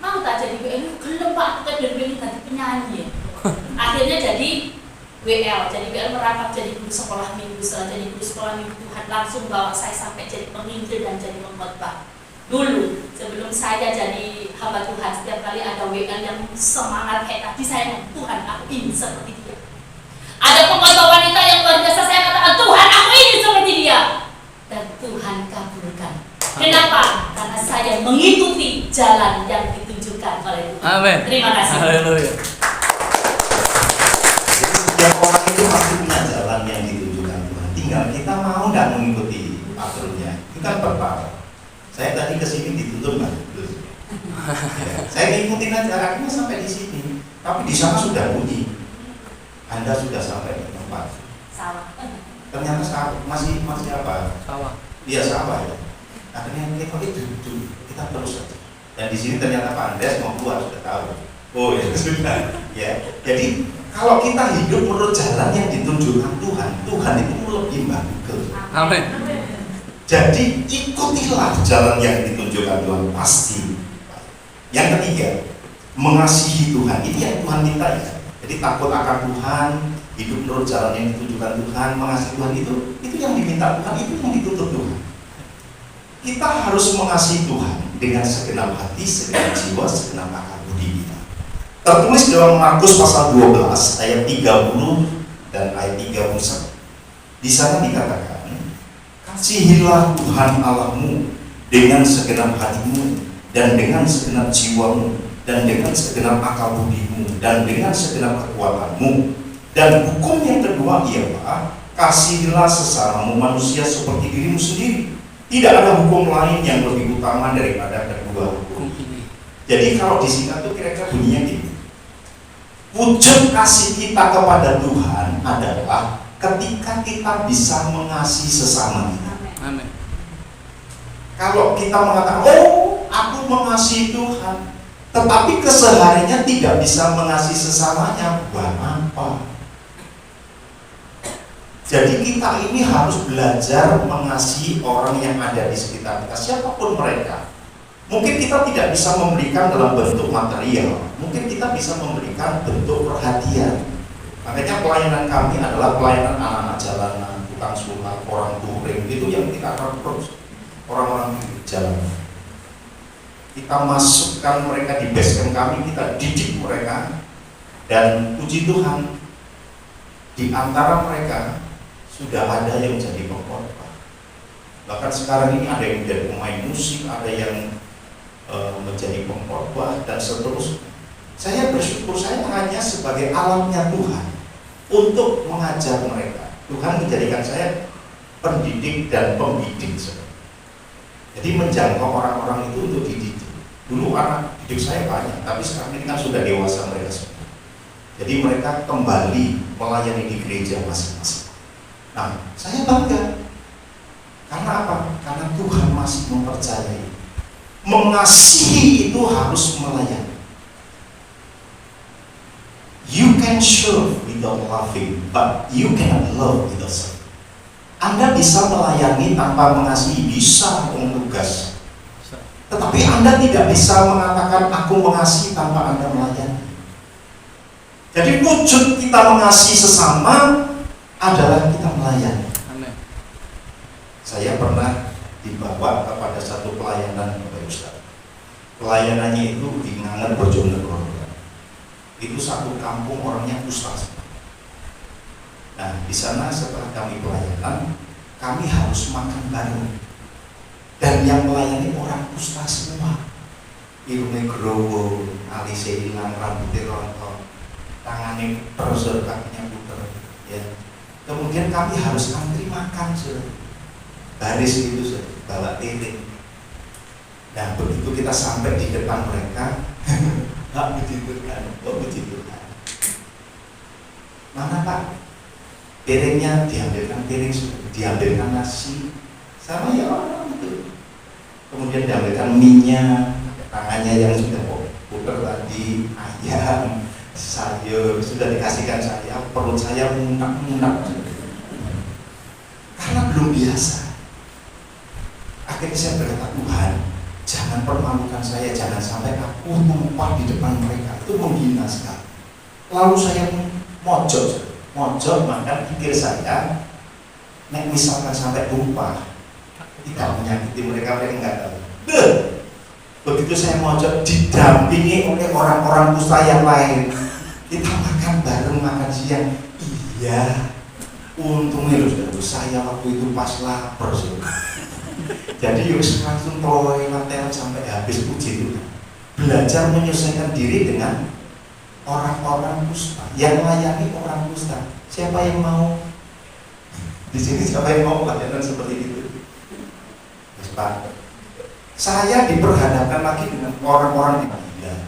Mau tak jadi WL? Gelem Pak, kita jadi penyanyi. Akhirnya jadi WL, merangkap jadi guru sekolah minggu. Setelah jadi guru sekolah minggu, Tuhan langsung bawa saya sampai jadi penginjil dan jadi pengkhotbah. Dulu, sebelum saya jadi hamba Tuhan, setiap kali ada WL yang semangat kayak tadi, saya ngomong, Tuhan aku ingin seperti dia. Ada pengkhotbah wanita yang luar biasa, saya katakan, Tuhan aku ingin seperti dia. Dan Tuhan kabulkan. Kenapa? Karena saya mengikuti jalan yang ditunjukkan oleh Tuhan. Amin. Terima kasih. Haleluya. Setiap orang itu pasti punya jalan yang ditunjukkan Tuhan. Tinggal kita mau nggak mengikuti aturannya. Itu kan perkara. Saya tadi kesini dituntun Mas. Ya, saya ngikutin aja, akhirnya sampai di sini. Tapi di sana sudah bunyi. Anda sudah sampai di tempat. Salah. Ternyata masih apa? Sawah. Iya sawah ya. Akhirnya kita terus saja. Dan di sini ternyata Pak Andreas mau keluar sudah tahu. Oh ya sudah. Ya. Jadi kalau kita hidup menurut jalan yang ditunjukkan Tuhan, Tuhan itu lebih bagus. Amin. Jadi ikutilah jalan yang ditunjukkan Tuhan pasti. Yang ketiga, mengasihi Tuhan. Ini yang Tuhan minta ya. Jadi takut akan Tuhan, hidup menurut jalan yang ditunjukkan Tuhan, mengasihi Tuhan itu yang diminta Tuhan, itu yang dituntut Tuhan. Kita harus mengasihi Tuhan dengan segenap hati, segenap jiwa, segenap akal budi kita. Tertulis dalam Markus pasal 12 ayat 30 dan ayat 31. Di sana dikatakan, kasihilah Tuhan Allahmu dengan segenap hatimu dan dengan segenap jiwamu dan dengan segenap akal budimu dan dengan segenap kekuatanmu. Dan hukum yang kedua ialah kasihilah sesamamu manusia seperti dirimu sendiri. Tidak ada hukum lain yang lebih utama daripada kedua hukum ini. Jadi kalau disingkat itu kira-kira bunyinya gini. Wujud kasih kita kepada Tuhan adalah ketika kita bisa mengasihi sesama kita. Amin. Kalau kita mengatakan, oh aku mengasihi Tuhan, tetapi kesehariannya tidak bisa mengasihi sesamanya, buat apa? Jadi kita ini harus belajar mengasihi orang yang ada di sekitar kita, siapapun mereka. Mungkin kita tidak bisa memberikan dalam bentuk material, mungkin kita bisa memberikan bentuk perhatian. Makanya pelayanan kami adalah pelayanan anak-anak jalanan, tukang sulap, orang touring, itu yang kita rekrut, orang-orang di jalan. Kita masukkan mereka di base camp kami, kita didik mereka, dan puji Tuhan di antara mereka sudah ada yang jadi pengkhotbah. Bahkan sekarang ini ada yang menjadi pemain musik, ada yang menjadi pengkhotbah dan seterusnya. Saya bersyukur saya hanya sebagai alatnya Tuhan untuk mengajar mereka. Tuhan menjadikan saya pendidik dan pembidik. Jadi menjangkau orang-orang itu untuk dididik. Dulu anak didik saya banyak, tapi sekarang ini kan sudah dewasa mereka semua. Jadi mereka kembali melayani di gereja masing-masing. Nah, saya bangga. Karena apa? Karena Tuhan masih mempercayai. Mengasihi itu harus melayani. You can serve without loving, but you cannot love without serving. Anda bisa melayani tanpa mengasihi, bisa tugas. Tetapi Anda tidak bisa mengatakan aku mengasihi tanpa Anda melayani. Jadi wujud kita mengasihi sesama adalah kita melayani. Amin. Saya pernah dibawa kepada satu pelayanan Bapak Ustaz. Pelayanannya itu di Nganger Bojonegoro. Itu satu kampung orangnya kusta. Nah, di sana setelah kami pelayanan, kami harus makan bareng. Dan yang melayani orang kusta semua. Irungnya gerowo, alisnya hilang, rambutnya rontok, tangannya puter, kakinya puter. Ya. Kemudian kami harus antri makan, baris itu, bawa piring. Nah, begitu kita sampai di depan mereka, puji Tuhan. Mana Pak? Piringnya diambilkan piring, diambilkan nasi, sama ya orang itu. Kemudian diambilkan minyak, tangannya yang sudah puter tadi, ayam, sayur sudah dikasihkan saya, perut saya munak-munak karena belum biasa. Akhirnya saya berkata, Tuhan, jangan permalukan saya, jangan sampai aku numpah di depan mereka, itu menghina sekali. Lalu saya mojok, maka pikir saya, nek misalkan sampai tumpah, tidak menyakiti mereka nggak tahu. Begitu saya mojok, didampingi oleh orang-orang kusta yang lain, kita makan bareng, makan siang. Iya, untungnya saya waktu itu pas lapar. Jadi langsung toilet sampai habis, puji Tuhan. Belajar menyesuaikan diri dengan orang-orang kusta, yang melayani orang kusta. Siapa yang mau? Di sini siapa yang mau pelajaran seperti itu? Pak, saya diperhadapkan lagi dengan orang-orang di Madinah.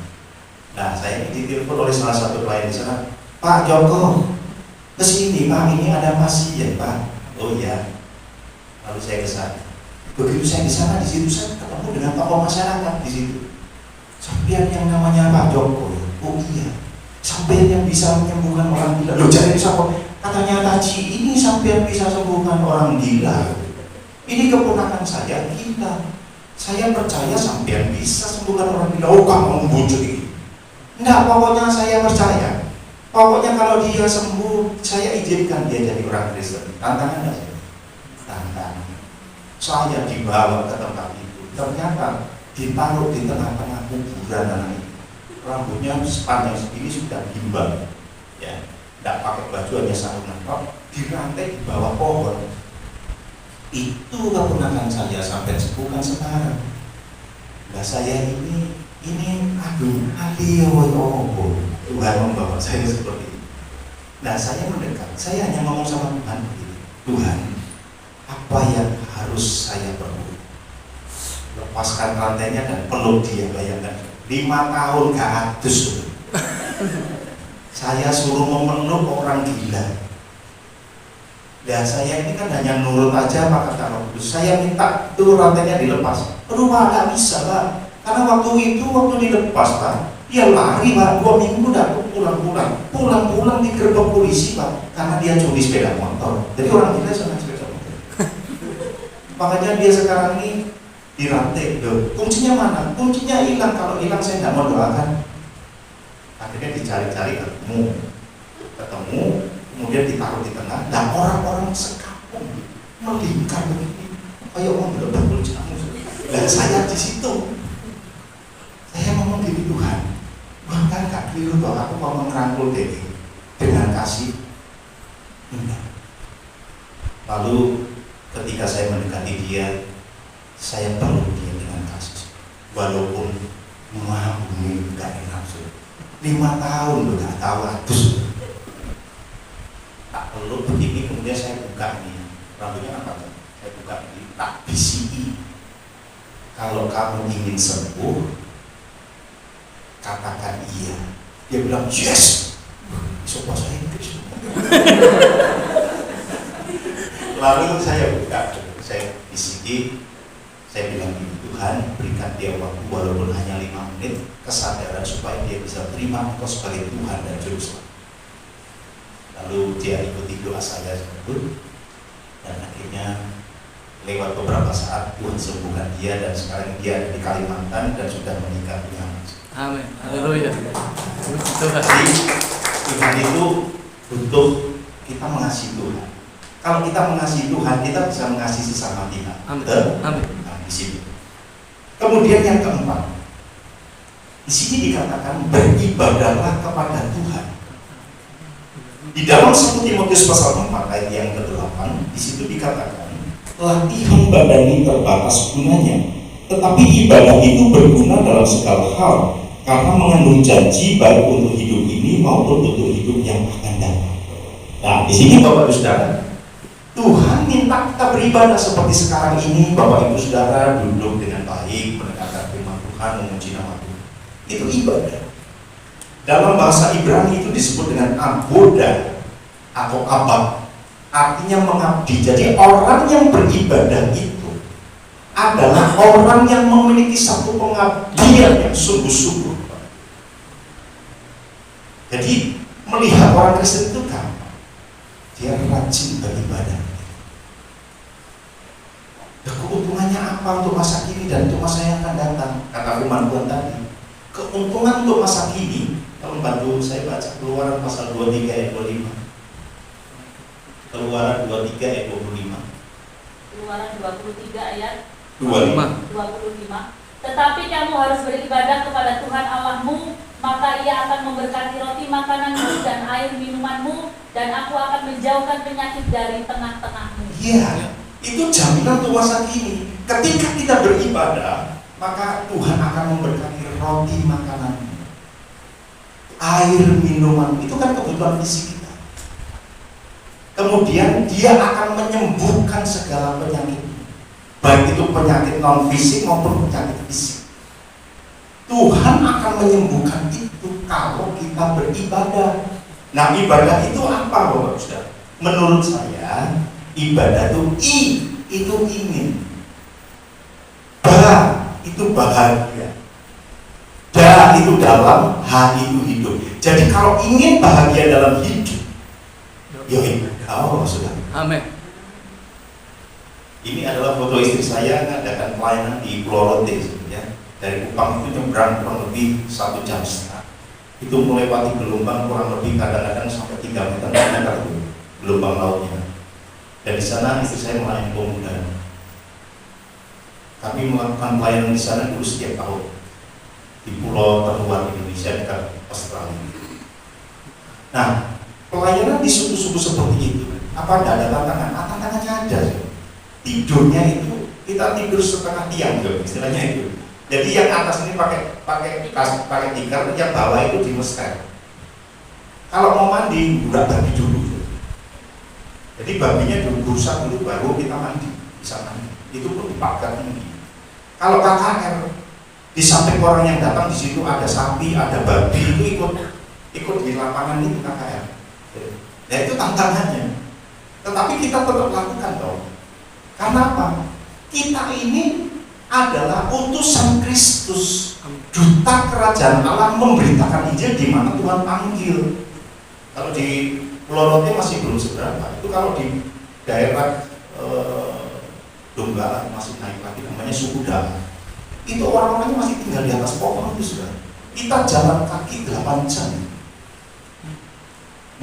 Nah, saya ditelepon oleh salah satu klien di sana. Pak Joko, kesini Pak, ini ada pasien Pak. Oh iya. Lalu saya ke sana. Begitu saya di sana, di situ saya ketemu dengan tokoh masyarakat di situ. Sampean yang namanya Pak Joko. Oh iya. Sampean yang bisa menyembuhkan orang gila. Loh, jadi siapa? Katanya Taji, ini sampean bisa sembuhkan orang gila. Ini keponakan saya gila. Saya percaya sampean bisa sembuhkan orang gila. Oh, kamu membujuk ini. Enggak, pokoknya saya percaya. Pokoknya kalau dia sembuh, saya izinkan dia jadi orang Kristen. Tantangan enggak sih? Tantangan. Saya dibawa ke tempat itu. Ternyata ditaruh di tengah-tengah kuburan anak itu. Rambutnya sepanjang segini sudah gimbal. Ya, enggak pakai baju, hanya sarung tangan. Dirantai di bawah pohon. Itu keponakan saya sampai sembuhkan sekarang. Nah, saya ini aduh, Tuhan membawa saya seperti itu. Nah saya mendekat, saya hanya ngomong sama Tuhan begini, Tuhan, apa yang harus saya perbuat? Lepaskan rantainya dan peluk dia, bayangkan 5 tahun gak adus. Saya suruh memeluk orang gila. Ya saya ini kan hanya nurut aja apa kata Roh Kudus. Saya minta tuh rantainya dilepas. Aduh Pak, gak bisa Pak. Karena waktu dilepas Pak, dia lari Pak, 2 minggu udah pulang di gerbang polisi Pak, karena dia curi sepeda motor. Jadi orang gila sama sepeda motor. Makanya dia sekarang ini dirantai. Kuncinya mana? Kuncinya hilang. Kalau hilang saya nggak mau doakan. Akhirnya dicari-cari ketemu, kemudian ditaruh di tengah. Dan orang-orang sekampung melingkar begini, kayak mau berbakul jamu. Dan saya di situ, saya ngomong gini, Tuhan, bahkan gak keliru bahwa aku mau merangkul dia dengan kasih. Lalu ketika saya mendekati dia, saya peluk dia dengan kasih. Walaupun rumah bumi gak nafsu, 5 tahun udah gak tahu adus. Tak peluk begini, kemudian saya buka ini. Rambutnya apa? Saya buka ini, tak bisiki. Kalau kamu ingin sembuh, katakan iya. Dia bilang yes. Bisa bahasa Inggris. Lalu saya buka, saya bisiki, saya bilang gini, Tuhan berikan dia waktu walaupun hanya 5 menit kesadaran supaya dia bisa terima Engkau sebagai Tuhan dan Juru Selamat. Lalu dia ikuti doa saya tersebut, dan akhirnya lewat beberapa saat Tuhan sembuhkan dia, dan sekarang dia ada di Kalimantan dan sudah menikah dengan Amin. Haleluya. Jadi Tuhan itu butuh kita mengasihi Tuhan. Kalau kita mengasihi Tuhan, kita bisa mengasihi sesama kita. Amin. Amin. Nah, di sini. Kemudian yang keempat, di sini dikatakan beribadahlah kepada Tuhan. Di dalam 1 Timotius pasal 4 ayat yang ke-8, di situ dikatakan, latihan badan ini terbatas gunanya, tetapi ibadah itu berguna dalam segala hal, karena mengandung janji baik untuk hidup ini maupun untuk hidup yang akan datang. Nah, di sini Bapak Ibu Saudara, Tuhan minta kita beribadah seperti sekarang ini. Bapak Ibu Saudara duduk dengan baik, mendengarkan firman Tuhan, memuji nama Tuhan. Itu ibadah. Dalam bahasa Ibrani itu disebut dengan aboda atau abad, artinya mengabdi. Jadi orang yang beribadah itu adalah orang yang memiliki satu pengabdian yang sungguh-sungguh. Jadi melihat orang Kristen itu gampang, dia rajin beribadah. Keuntungannya apa untuk masa kini dan untuk masa yang akan datang? Kata firman Tuhan tadi, keuntungan untuk masa kini. Kalau bantu saya baca Keluaran pasal 23 ayat 25. Keluaran 23 ayat 25. Keluaran 23 ayat 25. Tetapi kamu harus beribadah kepada Tuhan Allahmu, maka Ia akan memberkati roti makananmu dan air minumanmu, dan aku akan menjauhkan penyakit dari tengah-tengahmu. Iya, itu jaminan untuk masa kini. Ketika kita beribadah, maka Tuhan akan memberkati roti makananmu, air minuman. Itu kan kebutuhan fisik kita. Kemudian dia akan menyembuhkan segala penyakit, baik itu penyakit non fisik maupun penyakit fisik. Tuhan akan menyembuhkan itu kalau kita beribadah. Nah, ibadah itu apa Bapak Saudara? Menurut saya, ibadah itu itu ingin, itu bahagia, itu dalam, itu hidup. Jadi kalau ingin bahagia dalam hidup, ya ibadah. Saudara. Amin. Ini adalah foto istri saya ngadakan pelayanan di Pulau Rote sebenarnya. Dari Kupang itu nyebrang kurang lebih 1,5 jam. Itu melewati gelombang kurang lebih kadang-kadang sampai 3 meter itu gelombang lautnya. Dan di sana istri saya melayani pemuda. Kami melakukan pelayanan di sana dulu setiap tahun di pulau terluar Indonesia dekat Australia. Nah, pelayanan di suku-suku seperti itu, apa ada tantangan? Tantangannya ada. Tidurnya itu kita tidur setengah tiang, istilahnya itu. Jadi yang atas ini pakai tikar, yang bawah itu dimester. Kalau mau mandi, udah babi dulu. Jadi babinya dulu rusak dulu, baru kita mandi, bisa mandi. Itu pun dipagar ini. Kalau KKR, di samping orang yang datang di situ ada sapi, ada babi, itu ikut di lapangan itu KKR. Ya itu tantangannya. Tetapi kita tetap lakukan dong. Karena apa? Kita ini adalah utusan Kristus, duta kerajaan Allah, memberitakan Injil di mana Tuhan panggil. Kalau di Pulau Rote masih belum seberapa. Itu kalau di daerah Donggala masih naik lagi, namanya suku Dalam. Itu orang-orangnya masih tinggal di atas pohon itu sudah. Kita jalan kaki 8 jam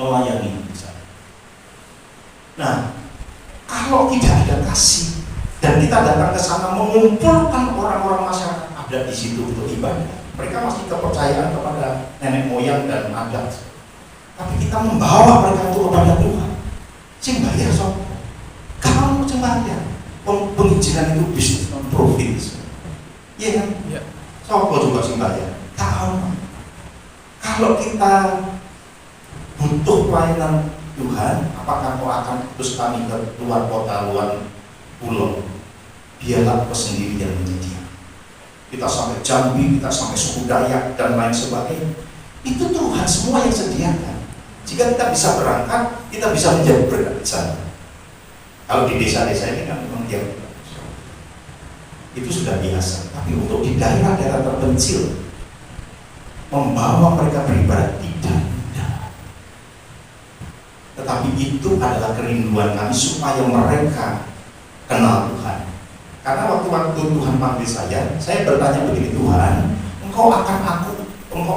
melayani misalnya. Nah, kalau tidak ada kasih dan kita datang ke sana mengumpulkan orang-orang masyarakat adat di situ untuk ibadah, mereka masih kepercayaan kepada nenek moyang dan adat. Tapi kita membawa mereka itu kepada Tuhan. Sing bayar sob. Kamu sing bayar. Penginjilan itu bisnis non profit. Iya kan? Iya. Sopo juga sing bayar. Kamu. Kalau kita butuh pelayanan Tuhan, apakah kau akan terus kami ke luar kota, luar pulau? Biarlah kau sendiri yang menyedia. Kita sampai Jambi, kita sampai suku Dayak dan lain sebagainya. Itu Tuhan semua yang sediakan. Jika kita bisa berangkat, kita bisa menjadi berkat. Kalau di desa-desa ini kan memang dia itu sudah biasa. Tapi untuk di daerah-daerah terpencil, membawa mereka beribadah tidak mudah. Tetapi itu adalah kerinduan kami supaya mereka kenal Tuhan. Karena waktu Tuhan panggil saya bertanya begini, Tuhan, Engkau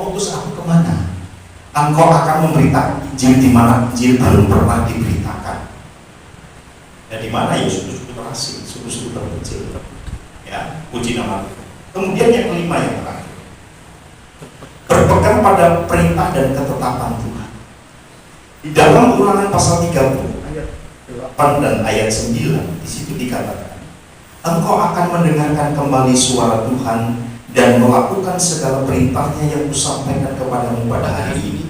utus aku kemana? Engkau akan memberitakan Injil di mana Injil belum pernah diberitakan. Dan di mana ya suku-suku terasing, suku-suku terpencil. Ya, puji nama Tuhan. Kemudian yang kelima yang terakhir, berpegang pada perintah dan ketetapan Tuhan. Di dalam Ulangan pasal 30 ayat 8 dan ayat 9 di situ dikatakan, Engkau akan mendengarkan kembali suara Tuhan dan melakukan segala perintahnya yang kusampaikan kepadamu pada hari ini.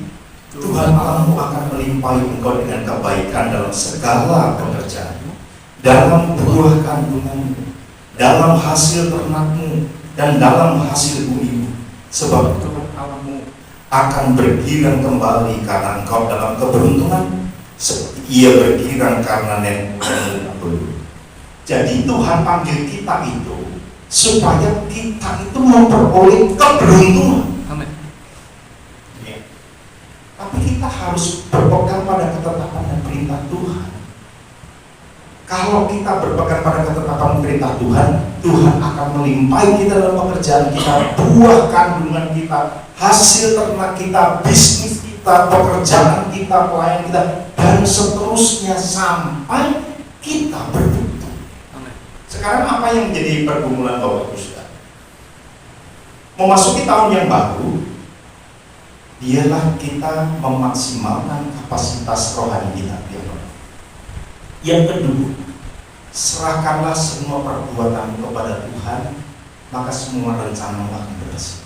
Tuhan Allahmu akan melimpahi engkau dengan kebaikan dalam segala pekerjaanmu, dalam buah kandunganmu, dalam hasil ternakmu, dan dalam hasil bumimu. Sebab Tuhan Allahmu akan bergirang kembali karena engkau dalam keberuntungan, seperti ia bergirang karena nenekmu dulu. Jadi Tuhan panggil kita itu supaya kita itu memperoleh keberuntungan. Amin. Ya. Tapi kita harus berpegang pada ketetapan dan perintah Tuhan. Kalau kita berpegang pada ketetapan perintah Tuhan, Tuhan akan melimpahi kita dalam pekerjaan kita, buah kandungan kita, hasil ternak kita, bisnis kita, pekerjaan kita, pelayan kita, dan seterusnya sampai kita berbunuh. Sekarang apa yang menjadi pergumulan Bapak Ibu Saudara? Memasuki tahun yang baru, biarlah kita memaksimalkan kapasitas rohani kita. Yang kedua, serahkanlah semua perbuatan kepada Tuhan, maka semua rencana akan berhasil.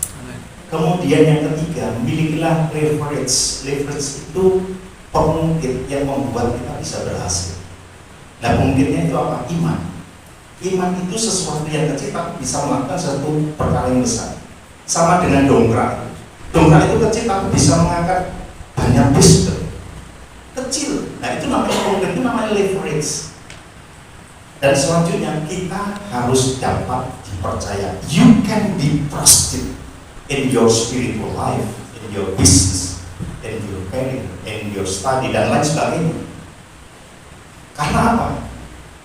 Kemudian yang ketiga, milikilah leverage. Leverage itu pengungkit yang membuat kita bisa berhasil. Nah, pengungkitnya itu apa? Iman. Iman itu sesuatu yang kecil tapi bisa melakukan satu perkara yang besar. Sama dengan dongkrak. Dongkrak itu kecil tapi bisa mengangkat banyak bis. Kecil. Nah itu namanya pengungkit, itu namanya leverage. Dan selanjutnya kita harus dapat dipercaya. You can be trusted in your spiritual life, in your business, in your career, in your study, dan lain sebagainya. Karena apa?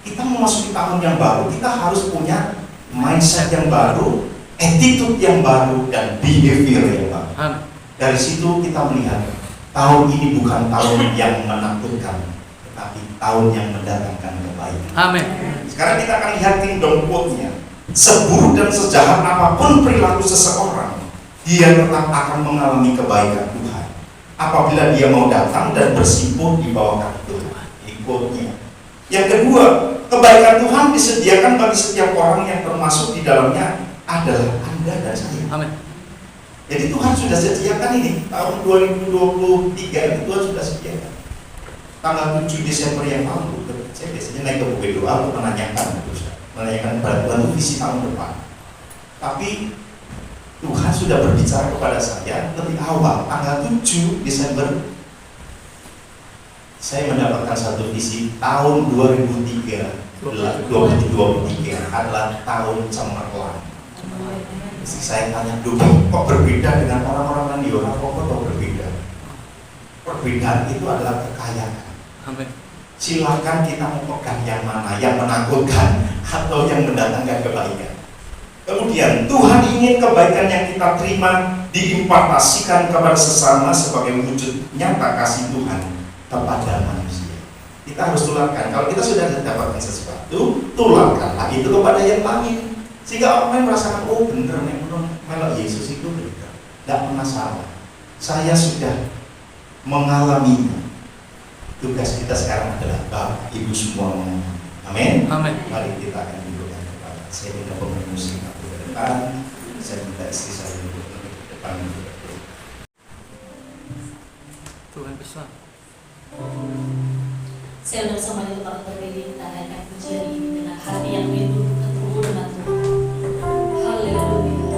Kita memasuki tahun yang baru, kita harus punya mindset yang baru, attitude yang baru, dan behavior yang baru. Dari situ kita melihat tahun ini bukan tahun yang menakutkan, tetapi tahun yang mendatangkan kebaikan. Amin. Sekarang kita akan lihat kingdom quote-nya. Seburuk dan sejahat apapun perilaku seseorang, dia tetap akan mengalami kebaikan Tuhan apabila dia mau datang dan bersimpuh di bawah kaki Tuhan. Ini quote-nya. Yang kedua, kebaikan Tuhan disediakan bagi setiap orang yang termasuk di dalamnya adalah Anda dan saya. Amin. Jadi Tuhan sudah sediakan ini. Tahun 2023 itu Tuhan sudah sediakan. Tanggal 7 Desember yang lalu, saya biasanya naik ke Bukit Doa untuk menanyakan kepada Tuhan visi tahun depan. Tapi Tuhan sudah berbicara kepada saya lebih awal, tanggal 7 Desember saya mendapatkan satu visi tahun 2023 adalah tahun cemerlang. Saya tanya, kok berbeda dengan orang-orang Mandiora? Kok berbeda? Perbedaan itu adalah kekayaan. Amin. Silakan kita mau pegang yang mana, yang menakutkan atau yang mendatangkan kebaikan. Kemudian Tuhan ingin kebaikan yang kita terima diimpartasikan kepada sesama sebagai wujud nyata kasih Tuhan kepada manusia. Kita harus tularkan. Kalau kita sudah mendapatkan sesuatu, tularkanlah itu kepada yang lain. Sehingga orang lain merasakan, oh bener nih, melok Yesus itu benar. Tidak masalah. Saya sudah mengalaminya. Tugas kita sekarang adalah Bapak Ibu semua mengalami. Amin. Amin. Mari kita akan dudukkan kepada. Saya minta pemain musik aku ke depan. Saya minta istri saya duduk ke depan. Tuhan besar. Saya untuk sama itu kalau berbeda kita naikkan pujian ini dengan hati yang rindu ketemu dengan Tuhan. Haleluya.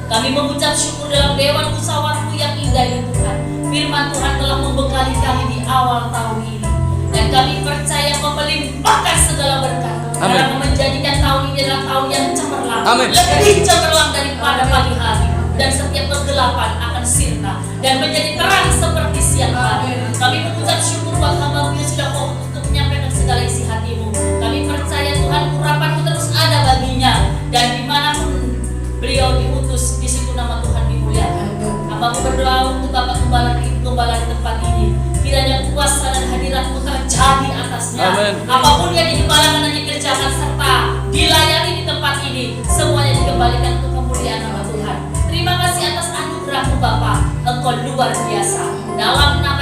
Kami mengucap syukur dalam dewan musyawarah yang indah ini Tuhan. Firman Tuhan telah membekali kami di awal tahun ini. Dan kami percaya Kau melimpahkan segala berkat. Dalam menjadikan tahun ini adalah tahun yang cemerlang. Lebih cemerlang daripada pagi hari. Dan setiap kegelapan akan sirna. Dan menjadi terang seperti siang hari. Kami mengucap syukur buat hamba-Mu yang sudah Kau untuk menyampaikan segala isi hati-Mu. Kami percaya Tuhan urapan-Mu terus ada baginya. Dan dimanapun beliau diutus, di situ nama Tuhan dimuliakan. Hamba-Mu berdoa untuk Bapak Gembala di tempat ini. Kiranya kuasa dan hadirat-Mu terjadi atasnya. Amen. Apapun yang digembalakan dan dikerjakan serta dilayani di tempat ini, semuanya dikembalikan untuk kemuliaan nama Tuhan. Terima kasih atas anugerah-Mu Bapa. Engkau luar biasa. Dalam nama